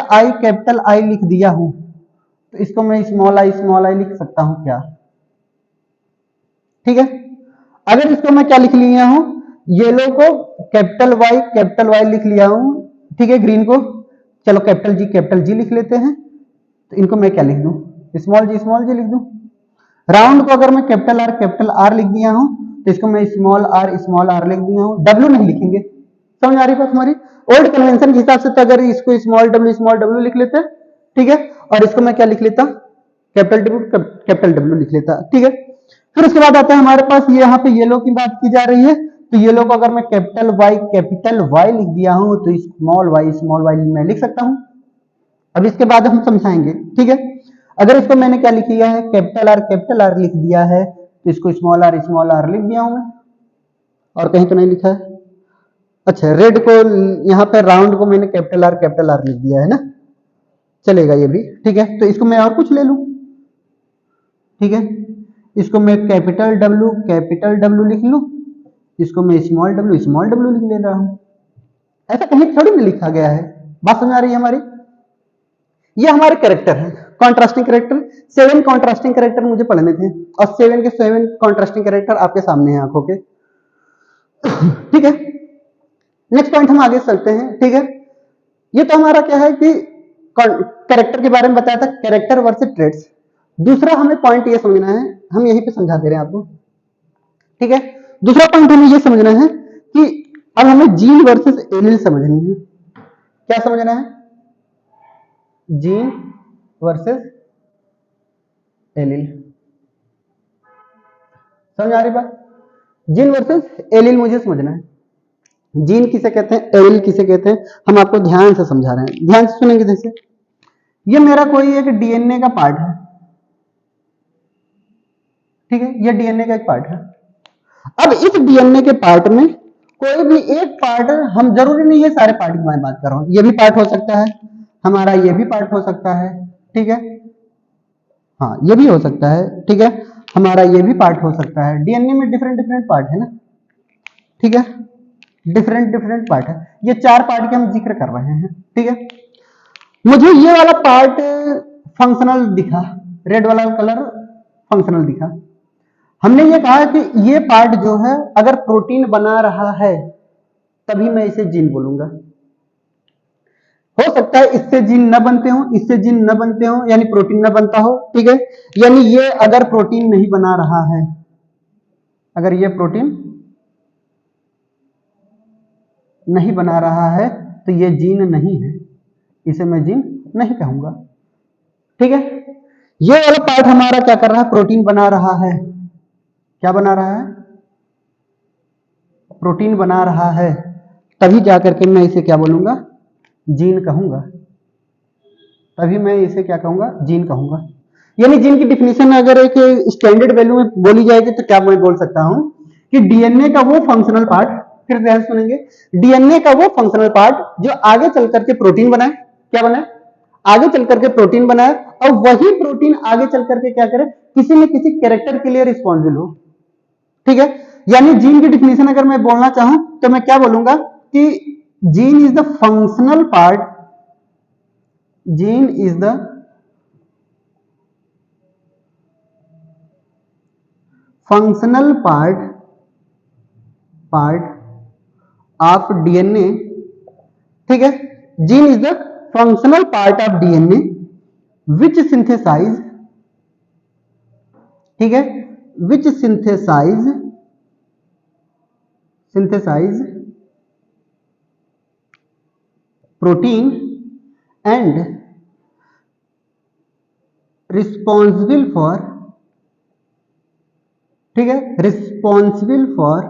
S1: आई लिख दिया हूं तो इसको मैं स्मॉल आई लिख सकता हूं क्या, ठीक है। अगर इसको मैं क्या लिख लिया हूं, येलो को कैपिटल वाई लिख लिया हूं, ठीक है, ग्रीन को चलो कैपिटल जी लिख लेते हैं, तो इनको मैं क्या लिख दूं, स्मॉल जी लिख दूं। राउंड को अगर मैं कैपिटल आर लिख दिया हूं तो इसको मैं स्मॉल आर लिख दिया हूं, डब्ल्यू नहीं लिखेंगे, समझ आ रही बात हमारी। ओल्ड कन्वेंशन के हिसाब से तो अगर इसको स्मॉल डब्ल्यू लिख लेते हैं, ठीक है, और इसको मैं क्या लिख लेता, कैपिटल डब्ल्यू लिख लेता, ठीक है। फिर उसके बाद आता है हमारे पास ये यहाँ पे येलो की बात की जा रही है, तो येलो को अगर मैं कैपिटल वाई लिख दिया हूं तो स्मॉल वाई मैं लिख सकता हूं। अब इसके बाद हम समझाएंगे, ठीक है। अगर इसको मैंने क्या लिख लिया है, कैपिटल आर लिख दिया है तो इसको स्मॉल आर लिख दिया हूं मैं, और कहीं तो नहीं लिखा है। अच्छा, रेड को यहाँ पे राउंड को मैंने कैपिटल आर लिख दिया है ना, चलेगा ये भी, ठीक है। तो इसको मैं और कुछ ले लूं, ठीक है, इसको मैं कैपिटल डब्ल्यू लिख लूं, इसको मैं स्मॉल डब्ल्यू लिख ले रहा हूं, ऐसा कहीं थोड़ी ना लिखा गया है। बात समझ आ रही है हमारी। ये हमारे कैरेक्टर है, कॉन्ट्रास्टिंग कैरेक्टर, 7 कॉन्ट्रास्टिंग कैरेक्टर मुझे पढ़ने थे, और 7 के 7 कॉन्ट्रास्टिंग कैरेक्टर आपके सामने हैं आंखों के, ठीक है। नेक्स्ट पॉइंट हम आगे चलते हैं, ठीक है। ये तो हमारा क्या है कि कैरेक्टर के बारे में बताया था, कैरेक्टर वर्सेस ट्रेड्स। दूसरा हमें पॉइंट ये समझना है, हम यहीं पे समझा दे रहे हैं आपको, ठीक है। दूसरा पॉइंट हमें ये समझना है कि अब हमें जीन वर्सेस एलील समझनी है। क्या समझना है, जीन वर्सेस एलील, समझ आ रही बात। जीन वर्सेस एलील मुझे समझना है, जीन किसे कहते हैं, एलील किसे कहते हैं, हम आपको ध्यान से समझा रहे हैं, ध्यान से सुनेंगे। जैसे ये मेरा कोई एक डीएनए का पार्ट है, ठीक है, ये डीएनए का एक पार्ट है। अब इस डीएनए के पार्ट में कोई भी एक पार्ट, हम जरूरी नहीं है सारे पार्ट की मैं बात कर रहा हूं, ये भी पार्ट हो सकता है हमारा, ये भी पार्ट हो सकता है, ठीक है, हाँ ये भी हो सकता है, ठीक है, हमारा ये भी पार्ट हो सकता है। डीएनए में डिफरेंट पार्ट है ना, ठीक है, डिफरेंट पार्ट है, ये 4 पार्ट के हम जिक्र कर रहे हैं, ठीक है। मुझे ये वाला पार्ट फंक्शनल दिखा, रेड वाला कलर फंक्शनल दिखा, हमने ये कहा कि ये पार्ट जो है अगर प्रोटीन बना रहा है तभी मैं इसे जीन बोलूंगा। हो सकता है इससे जीन न बनते हो, इससे जीन न बनते हो, यानी प्रोटीन न बनता हो, ठीक है। यानी ये अगर प्रोटीन नहीं बना रहा है, अगर ये प्रोटीन नहीं बना रहा है तो ये जीन नहीं है, इसे मैं जीन नहीं कहूंगा, ठीक है। ये वाला पार्ट हमारा क्या कर रहा है, प्रोटीन बना रहा है। क्या बना रहा है, प्रोटीन बना रहा है, तभी जाकर के मैं इसे क्या बोलूंगा, जीन कहूंगा, तभी मैं इसे क्या कहूंगा, जीन कहूंगा। यानी जीन की डिफिनीशन अगर एक स्टैंडर्ड वैल्यू में बोली जाएगी तो क्या मैं बोल सकता हूं कि डीएनए का वो फंक्शनल पार्ट, फिर ध्यान सुनेंगे, डीएनए का वो फंक्शनल पार्ट जो आगे चल करके प्रोटीन बनाए, क्या बनाए, आगे चल करके प्रोटीन बनाए, और वही प्रोटीन आगे चल करके क्या करे, किसी न किसी कैरेक्टर के लिए रिस्पॉन्सिबल हो, ठीक है। यानी जीन की डिफिनीशन अगर मैं बोलना चाहूं तो मैं क्या बोलूंगा कि gene is the functional part, gene is the functional part of DNA, ठीक है। Gene is the functional part of DNA which synthesize, ठीक है, which synthesize protein and responsible for, ठीक है, रिस्पॉन्सिबल फॉर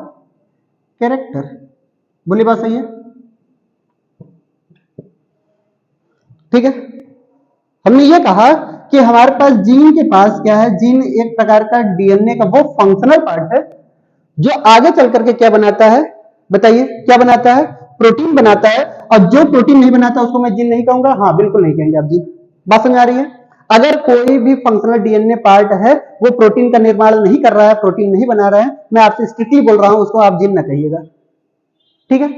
S1: कैरेक्टर। बोली बात सही है, ठीक है। हमने ये कहा कि हमारे पास जीन के पास क्या है, जीन एक प्रकार का डीएनए का वो फंक्शनल पार्ट है जो आगे चल करके क्या बनाता है, बताइए क्या बनाता है, प्रोटीन बनाता है। और जो प्रोटीन नहीं बनाता उसको मैं जीन नहीं कहूंगा, हाँ बिल्कुल नहीं कहेंगे आप जीन। बात समझ आ रही है, अगर कोई भी फंक्शनल डीएनए पार्ट है वो प्रोटीन का निर्माण नहीं कर रहा है, प्रोटीन नहीं बना रहा है, मैं आपसे स्ट्रिक्टली बोल रहा हूं उसको आप जीन ना कहिएगा, ठीक है।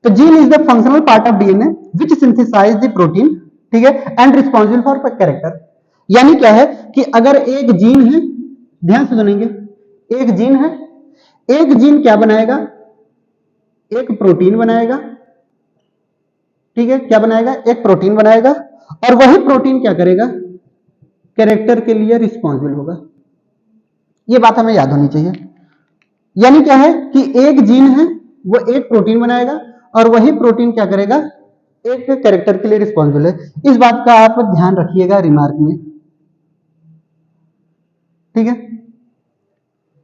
S1: तो gene is the functional part of DNA which synthesise the protein, ठीक है, एंड रिस्पॉन्सिबल फॉर कैरेक्टर। यानी क्या है कि अगर एक जीन है, ध्यान से सुनेंगे, एक जीन है, एक जीन क्या बनाएगा, एक प्रोटीन बनाएगा, ठीक है, क्या बनाएगा, एक प्रोटीन बनाएगा, और वही प्रोटीन क्या करेगा, कैरेक्टर के लिए रिस्पॉन्सिबल होगा। ये बात हमें याद होनी चाहिए। यानी क्या है कि एक जीन है वो एक प्रोटीन बनाएगा और वही प्रोटीन क्या करेगा, एक कैरेक्टर के लिए रिस्पॉन्सिबल है। इस बात का आप ध्यान रखिएगा रिमार्क में, ठीक है।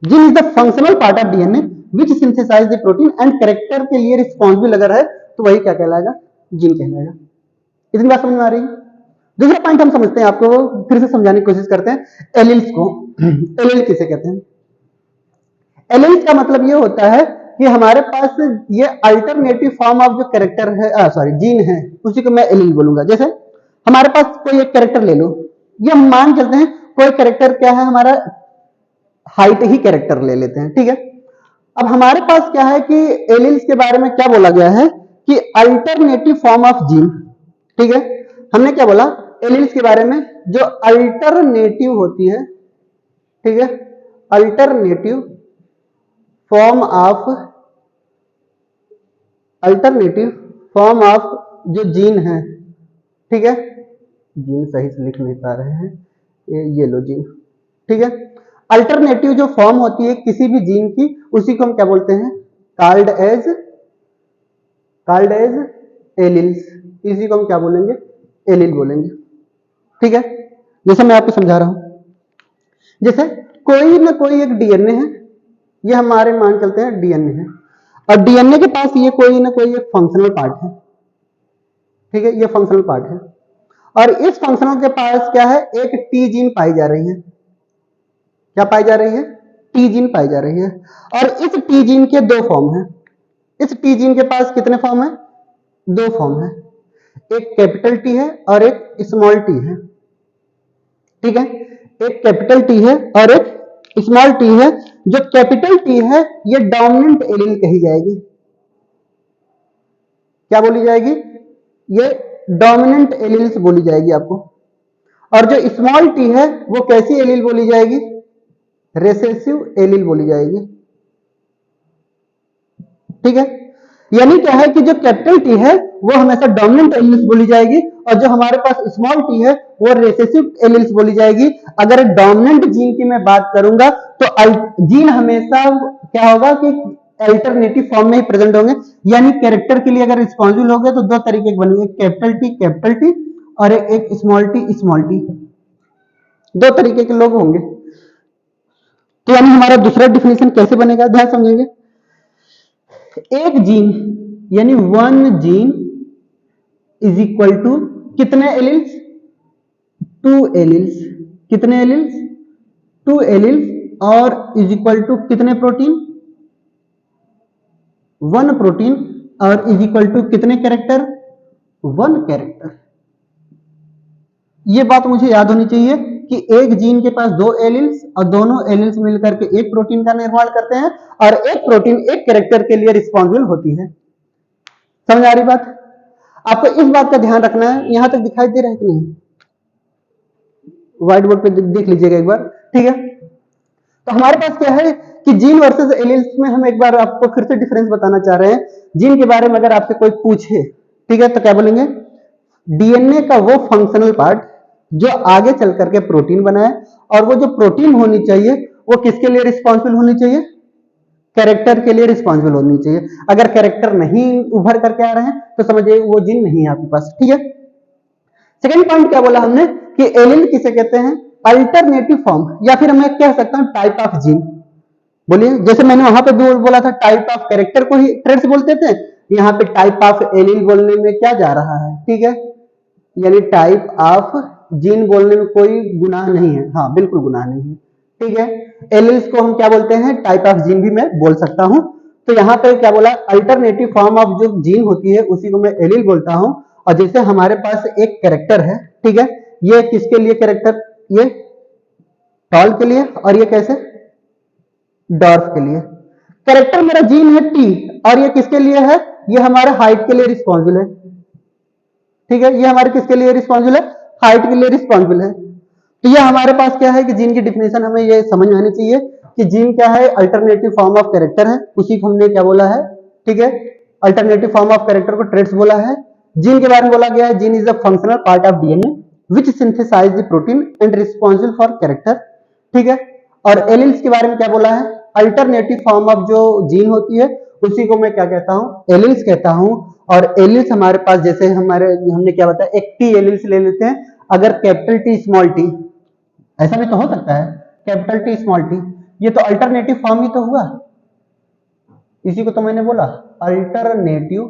S1: Gene is the functional part of DNA which synthesise the protein and character के लिए रिस्पॉन्सिबल अगर है तो वही क्या कहलाएगा, जीन कहलाएगा। इतनी बात समझ में आ रही है। दूसरा पॉइंट हम समझते हैं, आपको फिर से समझाने की कोशिश करते हैं, एलील्स को। एलील किसे कहते हैं, एलील्स का मतलब ये होता है कि हमारे पास ये अल्टरनेटिव फॉर्म ऑफ जो कैरेक्टर है, सॉरी जीन है, उसी को मैं एलील बोलूंगा। जैसे हमारे पास कोई एक कैरेक्टर ले लो, ये हम मान चलते हैं कोई कैरेक्टर क्या है हमारा, हाइट ही कैरेक्टर ले लेते हैं, ठीक है। अब हमारे पास क्या है कि एलील्स के बारे में क्या बोला गया है कि अल्टरनेटिव फॉर्म ऑफ जीन, ठीक है। हमने क्या बोला एलील्स के बारे में, जो अल्टरनेटिव होती है, ठीक है, अल्टरनेटिव फॉर्म ऑफ जो जीन है, ठीक है, जीन सही से लिख नहीं पा रहे हैं, ये लो जीन, ठीक है। अल्टरनेटिव जो फॉर्म होती है किसी भी जीन की, उसी को हम क्या बोलते हैं, कॉल्ड एज एलील्स। इसी को हम क्या बोलेंगे, एलील बोलेंगे, ठीक है। जैसे मैं आपको समझा रहा हूं, जैसे कोई ना कोई एक डीएनए है, ये हमारे मान चलते हैं डीएनए है, और डीएनए के पास ये कोई ना कोई एक फंक्शनल पार्ट है, ठीक है, ये फंक्शनल पार्ट है, और इस फंक्शनल के पास क्या है, एक टी जीन पाई जा रही है। क्या पाई जा रही है, टी जीन पाई जा रही है, और इस टी जीन के दो फॉर्म है। इस टी जीन के पास कितने फॉर्म है, दो फॉर्म है, एक कैपिटल टी है और एक स्मॉल टी है, ठीक है। एक कैपिटल टी है और एक स्मॉल टी है। जो कैपिटल टी है ये डोमिनेंट एलील कही जाएगी। क्या बोली जाएगी, ये डोमिनेंट एलील्स बोली जाएगी आपको। और जो स्मॉल टी है वो कैसी एलील बोली जाएगी, रेसेसिव एलील बोली जाएगी, ठीक है। यानी क्या है कि जो कैपिटल टी है वो हमेशा डोमिनेंट एलिल्स बोली जाएगी और जो हमारे पास स्मॉल टी है वो रिसेसिव एलिल्स बोली जाएगी। अगर डोमिनेंट जीन की मैं बात करूंगा तो जीन हमेशा क्या होगा कि अल्टरनेटिव फॉर्म में ही प्रेजेंट होंगे, यानी कैरेक्टर के लिए अगर रिस्पॉन्सिबल हो गए तो दो तरीके के बनेंगे, कैपिटल टी और एक स्मॉल टी, दो तरीके के लोग होंगे। तो यानी हमारा दूसरा डिफिनेशन कैसे बनेगा, ध्यान समझेंगे। एक जीन यानी one gene is equal to कितने एलिल्स, टू एलिल्स, कितने एलिल्स, टू एलिल्स, और इज इक्वल टू कितने प्रोटीन, वन प्रोटीन, और इज इक्वल टू कितने कैरेक्टर, वन कैरेक्टर। ये बात मुझे याद होनी चाहिए कि एक जीन के पास दो एलिल्स और दोनों एलिल्स मिलकर के एक प्रोटीन का निर्माण करते हैं और एक प्रोटीन एक कैरेक्टर के लिए रिस्पॉन्सिबल होती है। समझ आ रही बात? आपको इस बात का ध्यान रखना है। यहां तक दिखाई दे रहा है कि नहीं, व्हाइट बोर्ड पे देख लीजिएगा एक बार, ठीक है। तो हमारे पास क्या है कि जीन वर्सेस एलिल्स में हम एक बार आपको फिर से डिफरेंस बताना चाह रहे हैं। जीन के बारे में अगर आपसे कोई पूछे, ठीक है, तो क्या बोलेंगे, डीएनए का वो फंक्शनल पार्ट जो आगे चल करके प्रोटीन बनाए, और वो जो प्रोटीन होनी चाहिए वो किसके लिए रिस्पॉन्सिबल होनी चाहिए, कैरेक्टर के लिए रिस्पॉन्सिबल होनी चाहिए। अगर कैरेक्टर नहीं उभर करके आ रहे हैं तो समझिए वो जीन नहीं है आपके पास, ठीक है। सेकेंड पॉइंट क्या बोला हमने कि एलिल किसे कहते हैं, अल्टरनेटिव फॉर्म, या फिर मैं कह सकता हूं टाइप ऑफ जीन। बोलिए, जैसे मैंने वहां पे बोला था टाइप ऑफ कैरेक्टर को ही ट्रेड्स बोलते थे, यहाँ पे टाइप ऑफ एलिल बोलने में क्या जा रहा है, ठीक है, यानी टाइप ऑफ जीन बोलने में कोई गुनाह नहीं है, हाँ बिल्कुल गुनाह नहीं है, ठीक है। एलिल्स को हम क्या बोलते हैं, टाइप ऑफ जीन भी मैं बोल सकता हूं। तो यहाँ पे क्या बोला, अल्टरनेटिव फॉर्म ऑफ जो जीन होती है उसी को मैं एलिल बोलता हूं। और जैसे हमारे पास एक कैरेक्टर है, ठीक है, ये किसके लिए कैरेक्टर, ये टॉल के लिए, और ये कैसे, डॉर्फ के लिए। कैरेक्टर मेरा जीन है टी, और ये किसके लिए है, ये हमारे हाइट के लिए रिस्पॉन्सिबल है, ठीक है, ये हमारे किसके लिए रिस्पॉन्सिबल है, हाइट के लिए रिस्पॉन्सिबल है। तो ये हमारे पास क्या है कि जीन की डिफिनेशन हमें ये समझ में आनी चाहिए कि जीन क्या है, अल्टरनेटिव फॉर्म ऑफ कैरेक्टर है, उसी को हमने क्या बोला है, ठीक है, अल्टरनेटिव फॉर्म ऑफ कैरेक्टर को ट्रेड्स बोला है। जीन के बारे में बोला गया है, gene is the functional part of DNA which synthesise the protein and responsible for character, ठीक है। और एलिल्स के बारे में क्या बोला है, अल्टरनेटिव फॉर्म ऑफ जो जीन होती है उसी को मैं क्या कहता हूं, एलिल्स कहता हूं। और एलिल्स हमारे पास, जैसे हमने क्या बताया, एक टी एलिल्स ले लेते हैं, अगर कैपिटल टी स्मॉल टी, ऐसा भी तो हो सकता है, कैपिटल टी स्मॉल टी, ये तो अल्टरनेटिव फॉर्म ही तो हुआ, इसी को तो मैंने बोला अल्टरनेटिव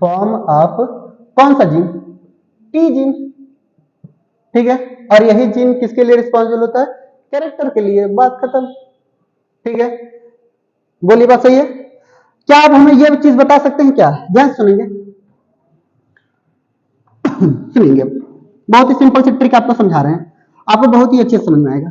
S1: फॉर्म ऑफ कौन सा जीन, टी जीन, ठीक है। और यही जीन किसके लिए रिस्पॉन्सिबल होता है, कैरेक्टर के लिए, बात खत्म, ठीक है। बोलिए, बात सही है। क्या आप हमें यह चीज बता सकते हैं क्या, ध्यान सुनेंगे सुनेंगे, बहुत ही सिंपल सी ट्रिक आपको समझा रहे हैं, आपको बहुत ही अच्छे से समझ में आएगा।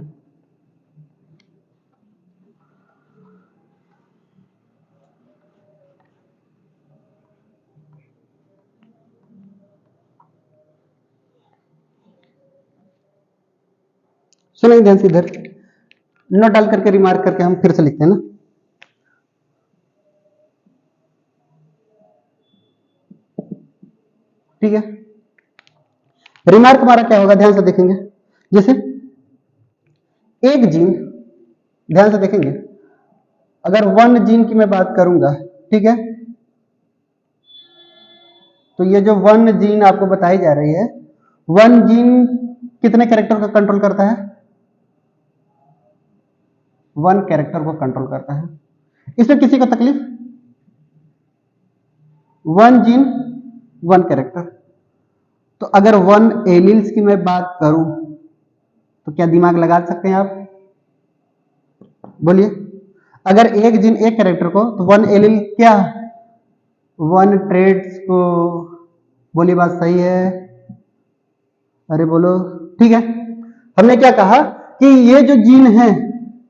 S1: सुनेंगे ध्यान से, इधर नोट डाल करके रिमार्क करके हम फिर से लिखते हैं ना। ठीक है, रिमार्क हमारा क्या होगा, ध्यान से देखेंगे। जैसे एक जीन, ध्यान से देखेंगे, अगर वन जीन की मैं बात करूंगा, ठीक है, तो ये जो वन जीन आपको बताई जा रही है, वन जीन कितने कैरेक्टर को कंट्रोल करता है, वन कैरेक्टर को कंट्रोल करता है। इसमें किसी को तकलीफ, वन जीन वन कैरेक्टर। तो अगर वन एलिल्स की मैं बात करूं तो क्या दिमाग लगा सकते हैं आप, बोलिए। अगर एक जीन एक कैरेक्टर को, तो वन एलिल क्या, वन ट्रेड्स को, बोलिए, बात सही है, अरे बोलो, ठीक है। हमने क्या कहा कि ये जो जीन है,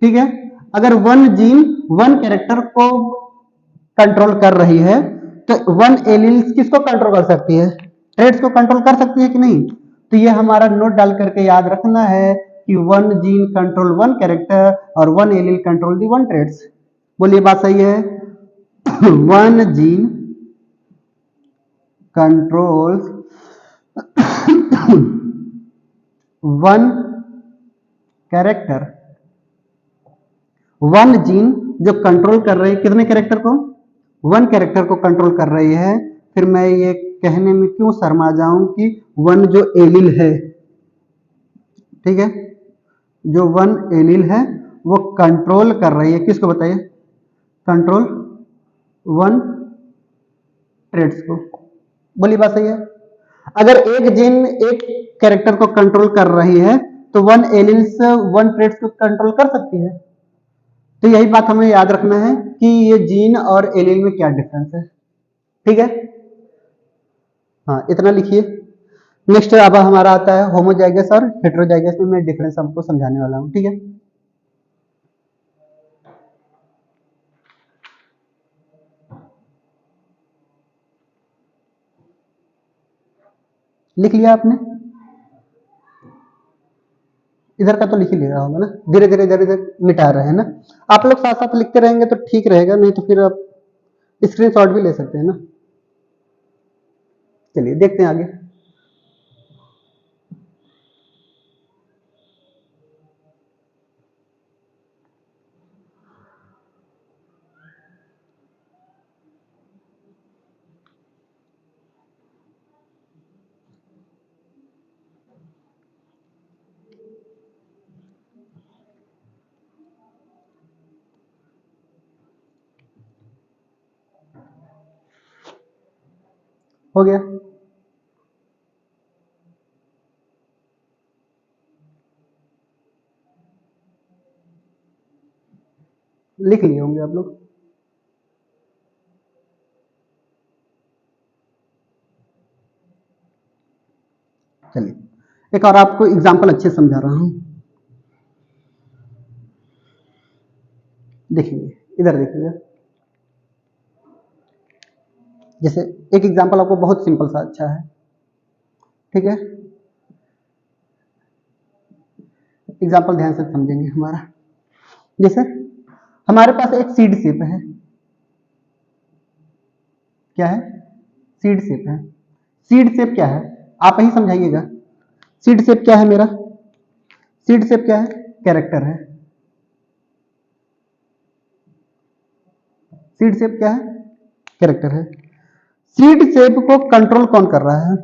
S1: ठीक है, अगर वन जीन वन कैरेक्टर को कंट्रोल कर रही है तो वन एलिल्स किसको कंट्रोल कर सकती है, ट्रेड्स को कंट्रोल कर सकती है कि नहीं। तो ये हमारा नोट डाल करके याद रखना है कि one gene control one character और one allele control the one traits. बोलिए, बात सही है, one gene controls one character, one gene जो कंट्रोल कर रही है कितने कैरेक्टर को, वन कैरेक्टर को कंट्रोल कर रही है, फिर मैं ये कहने में क्यों शर्मा जाऊं कि वन जो एलील है, ठीक है, जो वन एलील है वो कंट्रोल कर रही है किसको बताइए, कंट्रोल वन ट्रेड्स को। बोली बात सही है। अगर एक जीन एक कैरेक्टर को कंट्रोल कर रही है तो वन एलील्स वन ट्रेड्स को कंट्रोल कर सकती है। तो यही बात हमें याद रखना है कि ये जीन और एलील में क्या डिफरेंस है, ठीक है। हाँ इतना लिखिए। नेक्स्ट अब हमारा आता है होमोजाइगस और हेटेरोजाइगस में मैं डिफरेंस आपको समझाने वाला हूं, ठीक है। लिख लिया आपने, इधर का तो लिख ही ले रहा होगा ना, धीरे धीरे इधर इधर मिटा रहे हैं ना। आप लोग साथ साथ लिखते रहेंगे तो ठीक रहेगा, नहीं तो फिर आप स्क्रीनशॉट भी ले सकते हैं ना। चलिए देखते हैं आगे। हो गया, लिख लिए होंगे आप लोग। चलिए एक और आपको एग्जांपल अच्छे समझा रहा हूं, देखिए इधर देखिएगा। जैसे एक एग्जांपल आपको बहुत सिंपल सा अच्छा है, ठीक है। एग्जांपल ध्यान से समझेंगे हमारा। जैसे हमारे पास एक सीड शेप है, क्या है, सीड शेप है। सीड शेप क्या है आप ही समझाइएगा। सीड शेप क्या है मेरा, सीड शेप क्या है, कैरेक्टर है। सीड शेप क्या है, कैरेक्टर है। सीड शेप को कंट्रोल कौन कर रहा है,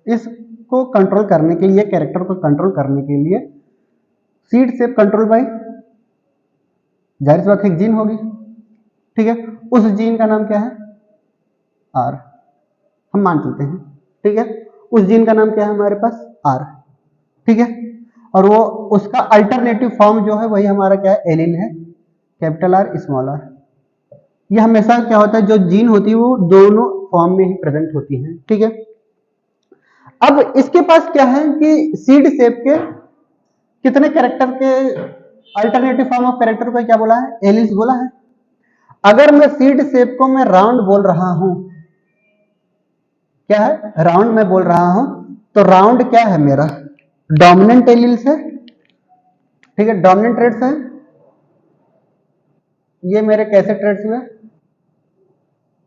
S1: इसको कंट्रोल करने के लिए, कैरेक्टर को कंट्रोल करने के लिए सीड शेप कंट्रोल बाय, जाहिर सी बात एक जीन होगी, ठीक है। उस जीन का नाम क्या है, आर, हम मान चलते हैं, ठीक है। उस जीन का नाम क्या है हमारे पास, आर, ठीक है। और वो उसका अल्टरनेटिव फॉर्म जो है वही हमारा क्या है, एलील है, कैपिटल आर स्मॉल आर। ये हमेशा क्या होता है, जो जीन होती है वो दोनों फॉर्म में ही प्रेजेंट होती है, ठीक है। अब इसके पास क्या है कि सीड शेप के कितने कैरेक्टर के अल्टरनेटिव फॉर्म ऑफ कैरेक्टर को क्या बोला है, एलिस बोला है। अगर मैं सीड शेप को मैं राउंड बोल रहा हूं, क्या है, राउंड में बोल रहा हूं, तो राउंड क्या है मेरा, डोमिनेंट एलिल्स है, ठीक है, डोमिनेंट ट्रेड्स है। ये मेरे कैसे ट्रेड्स हुए,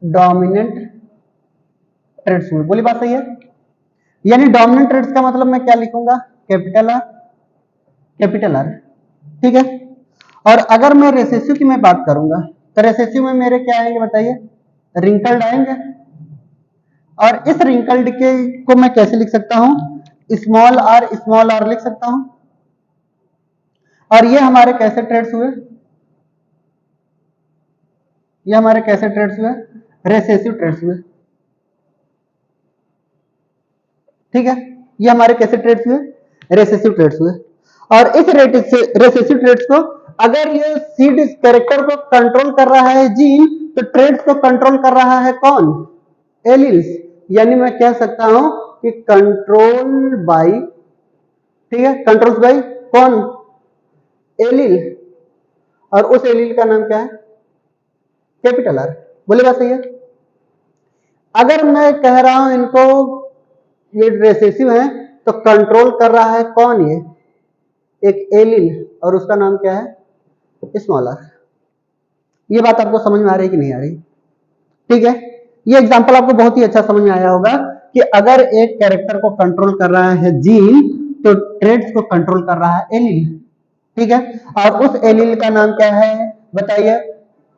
S1: डोमिनेंट ट्रेड्स हुए। बोली बात सही है। यानी डोमिनेंट ट्रेड्स का मतलब मैं क्या लिखूंगा, कैपिटल आर, कैपिटल आर, ठीक है। और अगर मैं रेसेसिव की मैं बात करूंगा तो रेसेसिव में मेरे क्या आएंगे बताइए, रिंकल्ड आएंगे। और इस रिंकल्ड के को मैं कैसे लिख सकता हूं, स्मॉल आर लिख सकता हूं। और ये हमारे कैसे ट्रेड्स हुए, ये हमारे कैसे ट्रेड्स हुए, रेसेसिव ट्रेड्स हुए, ठीक है। ये हमारे कैसे ट्रेड्स हुए, रेसेसिव ट्रेड्स हुए। और इस रेसेसिव ट्रेड्स को अगर ये सीड कैरेक्टर को कंट्रोल कर रहा है जीन, तो ट्रेड्स को कंट्रोल कर रहा है कौन, एलिल्स। यानी मैं कह सकता हूं कि कंट्रोल बाय, ठीक है, कंट्रोल बाय कौन, एलिल। और उस एलिल का नाम क्या है, कैपिटल आर। बोले बात सही है। अगर मैं कह रहा हूं इनको ये रेसेसिव है, तो कंट्रोल कर रहा है कौन, ये एक एलिल, और उसका नाम क्या है, स्मॉल आर। ये बात आपको समझ में आ रही है कि नहीं आ रही? ठीक है, ये एग्जांपल आपको बहुत ही अच्छा समझ में आया होगा कि अगर एक कैरेक्टर को कंट्रोल कर रहा है जीन, तो ट्रेड्स को कंट्रोल कर रहा है एलील। ठीक है, और उस एलील का नाम क्या है बताइए?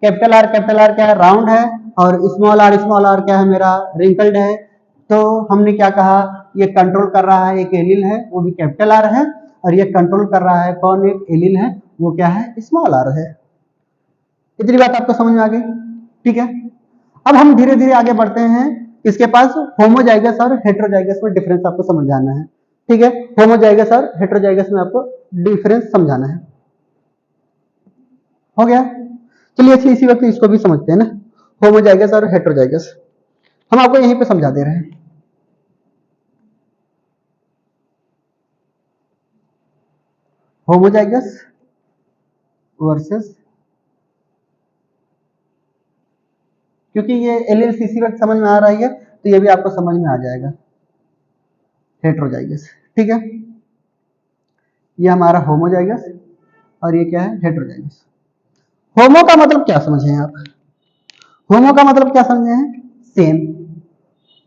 S1: कैपिटल आर क्या है? राउंड है, और स्मॉल आर क्या है मेरा? रिंकल्ड है। तो हमने क्या कहा? ये कंट्रोल कर रहा है एक एलील है, वो भी कैपिटल आर है, और ये कंट्रोल कर रहा है कौन? एक एलील है, वो क्या है? स्मॉल आर है। इतनी बात आपको समझ में आ गई? ठीक है, अब हम धीरे धीरे आगे बढ़ते हैं। इसके पास होमोजाइगस और हेटेरोजाइगस में डिफरेंस आपको समझाना है। ठीक है, होमोजाइगस और हेटेरोजाइगस में आपको डिफरेंस समझाना है। हो गया? चलिए अच्छा, इसी वक्त इसको भी समझते हैं ना, होमोजाइगस और हेटेरोजाइगस। हम आपको यहीं पे समझा दे रहे हैं। होमोजाइगस वर्सेस, क्योंकि ये एलियंस इसी वक्त समझ में आ रही है, तो ये भी आपको समझ में आ जाएगा, हेटेरोजाइगस। ठीक है, ये हमारा होमोजाइगस और ये क्या है? हेटेरोजाइगस। होमो का मतलब क्या समझे आप? होमो का मतलब क्या समझे हैं? सेम।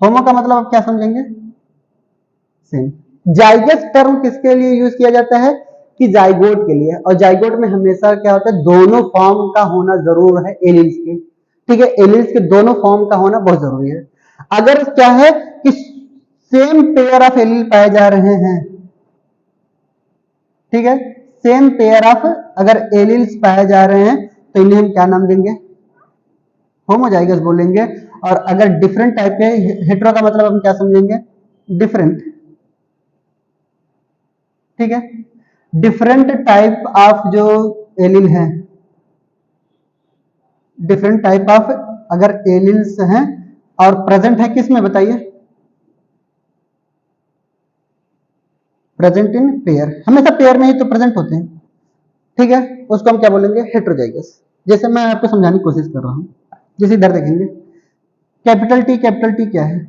S1: होमो का मतलब आप क्या समझेंगे? सेम। जाइगस टर्म किसके लिए यूज किया जाता है? कि जाइगोट के लिए, और जाइगोट में हमेशा क्या होता है? दोनों फॉर्म का होना जरूर है एलिल्स के। ठीक है, एलिल्स के दोनों फॉर्म का होना बहुत जरूरी है। अगर क्या है कि सेम पेयर ऑफ एलिल पाए जा रहे हैं, ठीक है, सेम पेयर ऑफ अगर एलिल्स पाए जा रहे हैं, तो इन्हें हम क्या नाम देंगे? होमोजाइगस बोलेंगे। और अगर डिफरेंट टाइप के, हेटेरो का मतलब हम क्या समझेंगे? डिफरेंट। ठीक है, डिफरेंट टाइप ऑफ जो एलिल है, डिफरेंट टाइप ऑफ अगर एलिल्स हैं और प्रेजेंट है किस में बताइए? प्रेजेंट इन पेयर, हमेशा पेयर में ही तो प्रेजेंट होते हैं। ठीक है, उसको हम क्या बोलेंगे? हेटेरोजाइगस। जैसे मैं आपको समझाने की कोशिश कर रहा हूं, जैसे इधर देखेंगे, कैपिटल टी क्या है?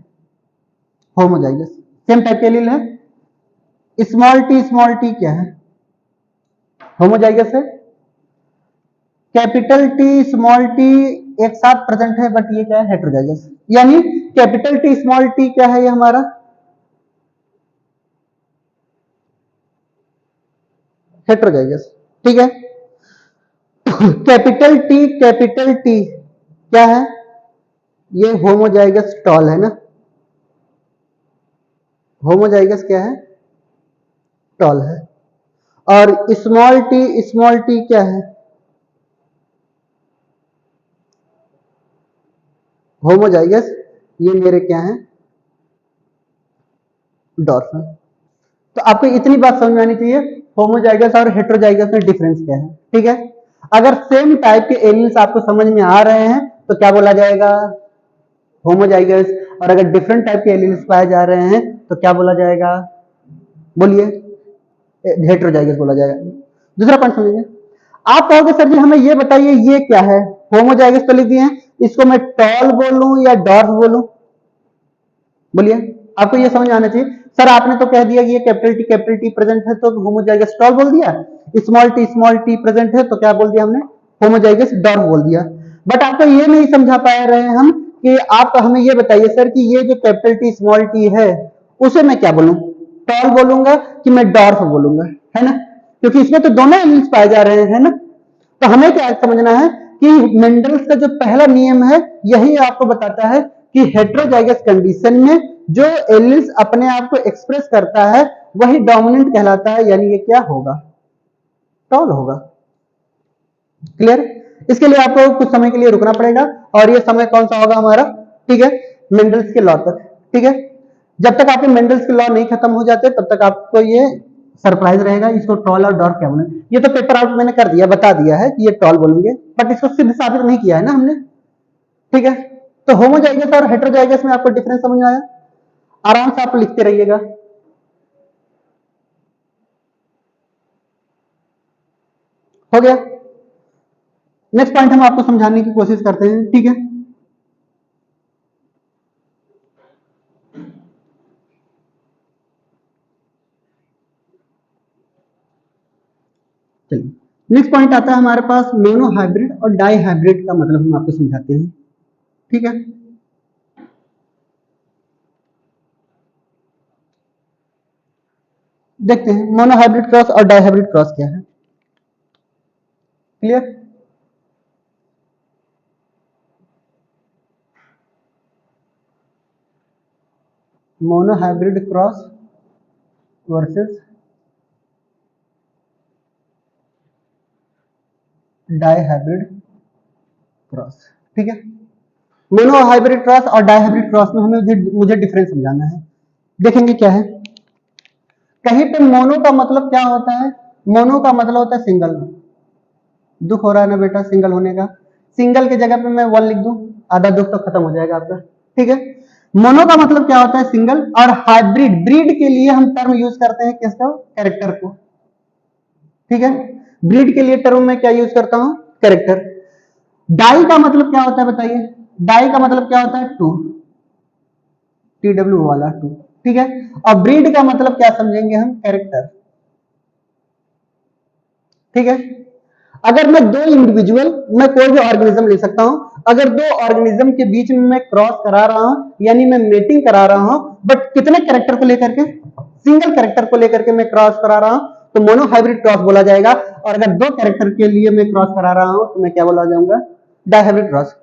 S1: होमोजाइगस, सेम टाइप के एलिल है। स्मॉल टी क्या है? होमोजाइगस है। कैपिटल टी स्मॉल टी एक साथ प्रेजेंट है, बट ये क्या है? हेटेरोजाइगस। यानी कैपिटल टी स्मॉल टी क्या है? ये हमारा हेटेरोजाइगस। ठीक है, कैपिटल टी क्या है? ये होमोजाइगस टॉल है ना। होमोजाइगस क्या है? टॉल है। और स्मॉल टी क्या है? होमोजाइगस। ये मेरे क्या है? डॉर्फ है। तो आपको इतनी बात समझ में आनी चाहिए, होमोजाइगस और हेटेरोजाइगस में डिफरेंस क्या है। ठीक है, अगर सेम टाइप के एलियंस आपको समझ में आ रहे हैं, तो क्या बोला जाएगा? होमोजाइगस। और अगर डिफरेंट टाइप के एलियंस पाए जा रहे हैं, तो क्या बोला जाएगा? बोलिए। हेटेरोजाइगस बोला जाएगा। दूसरा पॉइंट समझिए, आप कहोगे सर जी हमें ये बताइए ये क्या है? होमोजाइगस तो लिख दिए हैं, इसको मैं टॉल बोलूं या डॉर्फ बोलूं? बोलिए, आपको ये समझ आना चाहिए। सर आपने तो कह दिया कि ये कैपिटल टी प्रेजेंट है, तो होमोजाइगस टॉल बोल दिया। स्मॉल टी प्रेजेंट है, तो क्या बोल दिया हमने? होमोजाइगस डॉर्फ बोल दिया। बट आपको ये नहीं समझा पा रहे हैं हम कि आप हमें ये बताइए सर कि ये जो कैपिटल टी स्मॉल टी है, उसे मैं क्या बोलूं? टॉल बोलूंगा कि मैं डॉर्फ बोलूंगा? है ना, क्योंकि इसमें तो दोनों एलिमेंट्स पाए जा रहे हैं ना। तो हमें क्या समझना है कि मेंडल्स का जो पहला नियम है, यही आपको बताता है कि हेटेरोजाइगस कंडीशन में जो एलिल्स अपने आप को एक्सप्रेस करता है, वही डोमिनेंट कहलाता है, यानी ये क्या होगा? टॉल होगा। क्लियर? इसके लिए आपको कुछ समय के लिए रुकना पड़ेगा, और ये समय कौन सा होगा हमारा? ठीक है, मेंडल्स के लॉ तक। ठीक है, जब तक आपके मेंडल्स के लॉ नहीं खत्म हो जाते, तब तक आपको ये सरप्राइज रहेगा इसको टॉल और डॉर्फ क्या बोले। ये तो पेपर आउट मैंने कर दिया, बता दिया है कि ये टॉल बोलेंगे, बट इसको सिद्ध साबित नहीं किया है ना हमने। ठीक है, तो होमोजाइगस और हेटेरोजाइगस में आपको डिफरेंस समझ में आया? आराम से आप लिखते रहिएगा। हो गया? नेक्स्ट पॉइंट हम आपको समझाने की कोशिश करते हैं। ठीक है, चलिए नेक्स्ट पॉइंट आता है हमारे पास मोनो हाइब्रिड और डाई हाइब्रिड का मतलब हम आपको समझाते हैं। ठीक है, देखते हैं मोनो हाइब्रिड क्रॉस और डाई हाइब्रिड क्रॉस क्या है। Clear? Monohybrid cross versus dihybrid cross. ठीक है, मोनो हाइब्रिड क्रॉस और डाई हाइब्रिड क्रॉस में हमें मुझे डिफरेंस समझाना है। देखेंगे क्या है। कहीं पे मोनो का मतलब क्या होता है? मोनो का मतलब होता है सिंगल। दुख हो रहा है ना बेटा सिंगल होने का? सिंगल की जगह पे मैं वन लिख दूं, आधा दुख तो खत्म हो जाएगा आपका। ठीक है, मोनो का मतलब क्या होता है? सिंगल। और हाइब्रिड, ब्रीड के लिए हम टर्म यूज करते हैं किसका? कैरेक्टर को। ठीक है, ब्रीड के लिए टर्म में क्या यूज करता हूं? कैरेक्टर। डाई का मतलब क्या होता है बताइए? डाई का मतलब क्या होता है? टू, TW वाला टू। ठीक है, और ब्रीड का मतलब क्या समझेंगे हम? कैरेक्टर। ठीक है, अगर मैं दो इंडिविजुअल, मैं कोई भी ऑर्गेनिज्म ले सकता हूं, अगर दो ऑर्गेनिज्म के बीच में मैं क्रॉस करा रहा हूं यानी मैं मेटिंग करा रहा हूं, बट कितने कैरेक्टर को लेकर के? सिंगल कैरेक्टर को लेकर के मैं क्रॉस करा रहा हूं, तो मोनो हाइब्रिड क्रॉस बोला जाएगा। और अगर दो कैरेक्टर के लिए मैं क्रॉस करा रहा हूं तो मैं क्या बोला जाऊंगा? Dihybrid cross.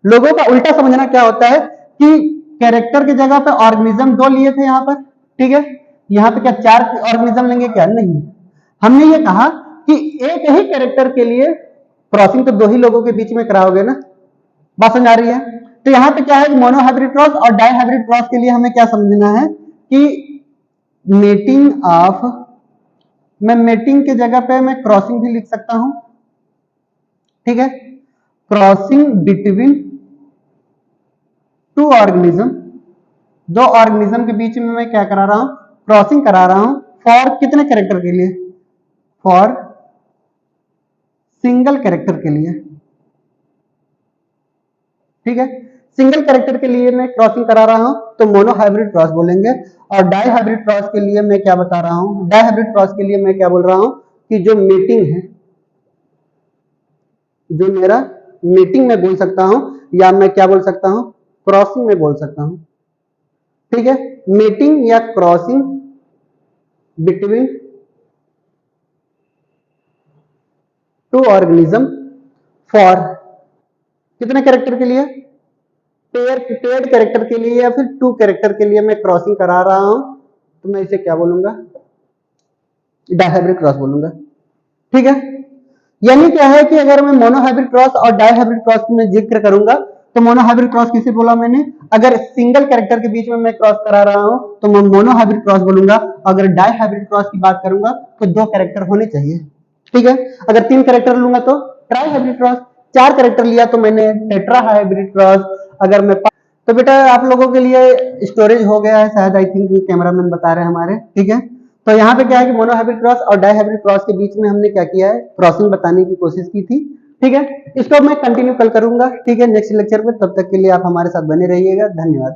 S1: लोगों का उल्टा समझना क्या होता है कि कैरेक्टर की जगह पे ऑर्गेनिज्म दो लिए थे यहां पर। ठीक है, यहां पे क्या चार ऑर्गेनिज्म लेंगे क्या? नहीं, हमने ये कहा कि एक ही कैरेक्टर के लिए क्रॉसिंग तो दो ही लोगों के बीच में कराओगे ना। बात समझ आ रही है? तो यहां पे क्या है, मोनो हाइब्रिड क्रॉस और डाई हाइब्रिड क्रॉस के लिए हमें क्या समझना है कि मेटिंग ऑफ, मैं मेटिंग की जगह पे मैं क्रॉसिंग भी लिख सकता हूं। ठीक है, क्रॉसिंग बिटवीन टू ऑर्गेनिज्म, दो ऑर्गेनिज्म के बीच में मैं क्या करा रहा हूं? क्रॉसिंग करा रहा हूं। फॉर कितने कैरेक्टर के लिए? फॉर सिंगल कैरेक्टर के लिए। ठीक है, सिंगल कैरेक्टर के लिए मैं क्रॉसिंग करा रहा हूं तो मोनो हाइब्रिड क्रॉस बोलेंगे। और डाई हाइब्रिड क्रॉस के लिए मैं क्या बता रहा हूं? डाई हाइब्रिड क्रॉस के लिए मैं क्या बोल रहा हूं कि जो मीटिंग है, जो मेरा मीटिंग में बोल सकता हूं, या मैं क्या बोल सकता हूं? क्रॉसिंग में बोल सकता हूं। ठीक है, मीटिंग या crossing between two organism for कितने कैरेक्टर के लिए? पेयर्ड कैरेक्टर के लिए या फिर टू कैरेक्टर के लिए मैं क्रॉसिंग करा रहा हूं, तो मैं इसे क्या बोलूंगा? डाई हाइब्रिड क्रॉस बोलूंगा। ठीक है, यानी क्या है कि अगर मैं मोनो हाइब्रिड क्रॉस और डाई हाइब्रिड क्रॉस में जिक्र करूंगा तो मोनो हाइब्रिड क्रॉस किसे बोला मैंने? अगर सिंगल कैरेक्टर के बीच में मैं क्रॉस करा रहा हूं तो मैं मोनो हाइब्रिड क्रॉस बोलूंगा। अगर डाई हाइब्रिड क्रॉस की बात करूंगा तो दो कैरेक्टर होने चाहिए। ठीक है, अगर तीन कैरेक्टर लूंगा तो ट्राई हाइब्रिड क्रॉस, चार कैरेक्टर लिया तो मैंने टेट्रा हाइब्रिड क्रॉस। अगर मैं तो बेटा आप लोगों के लिए स्टोरेज हो गया है शायद, आई थिंक कैमरामैन बता रहे हैं हमारे। ठीक है, तो यहाँ पे क्या है कि मोनो हाइब्रिड क्रॉस और डाई हाइब्रिड क्रॉस के बीच में हमने क्या किया है? क्रॉसिंग बताने की कोशिश की थी। ठीक है, इसको मैं कंटिन्यू कल करूंगा। ठीक है, नेक्स्ट लेक्चर में। तब तक के लिए आप हमारे साथ बने रहिएगा। धन्यवाद।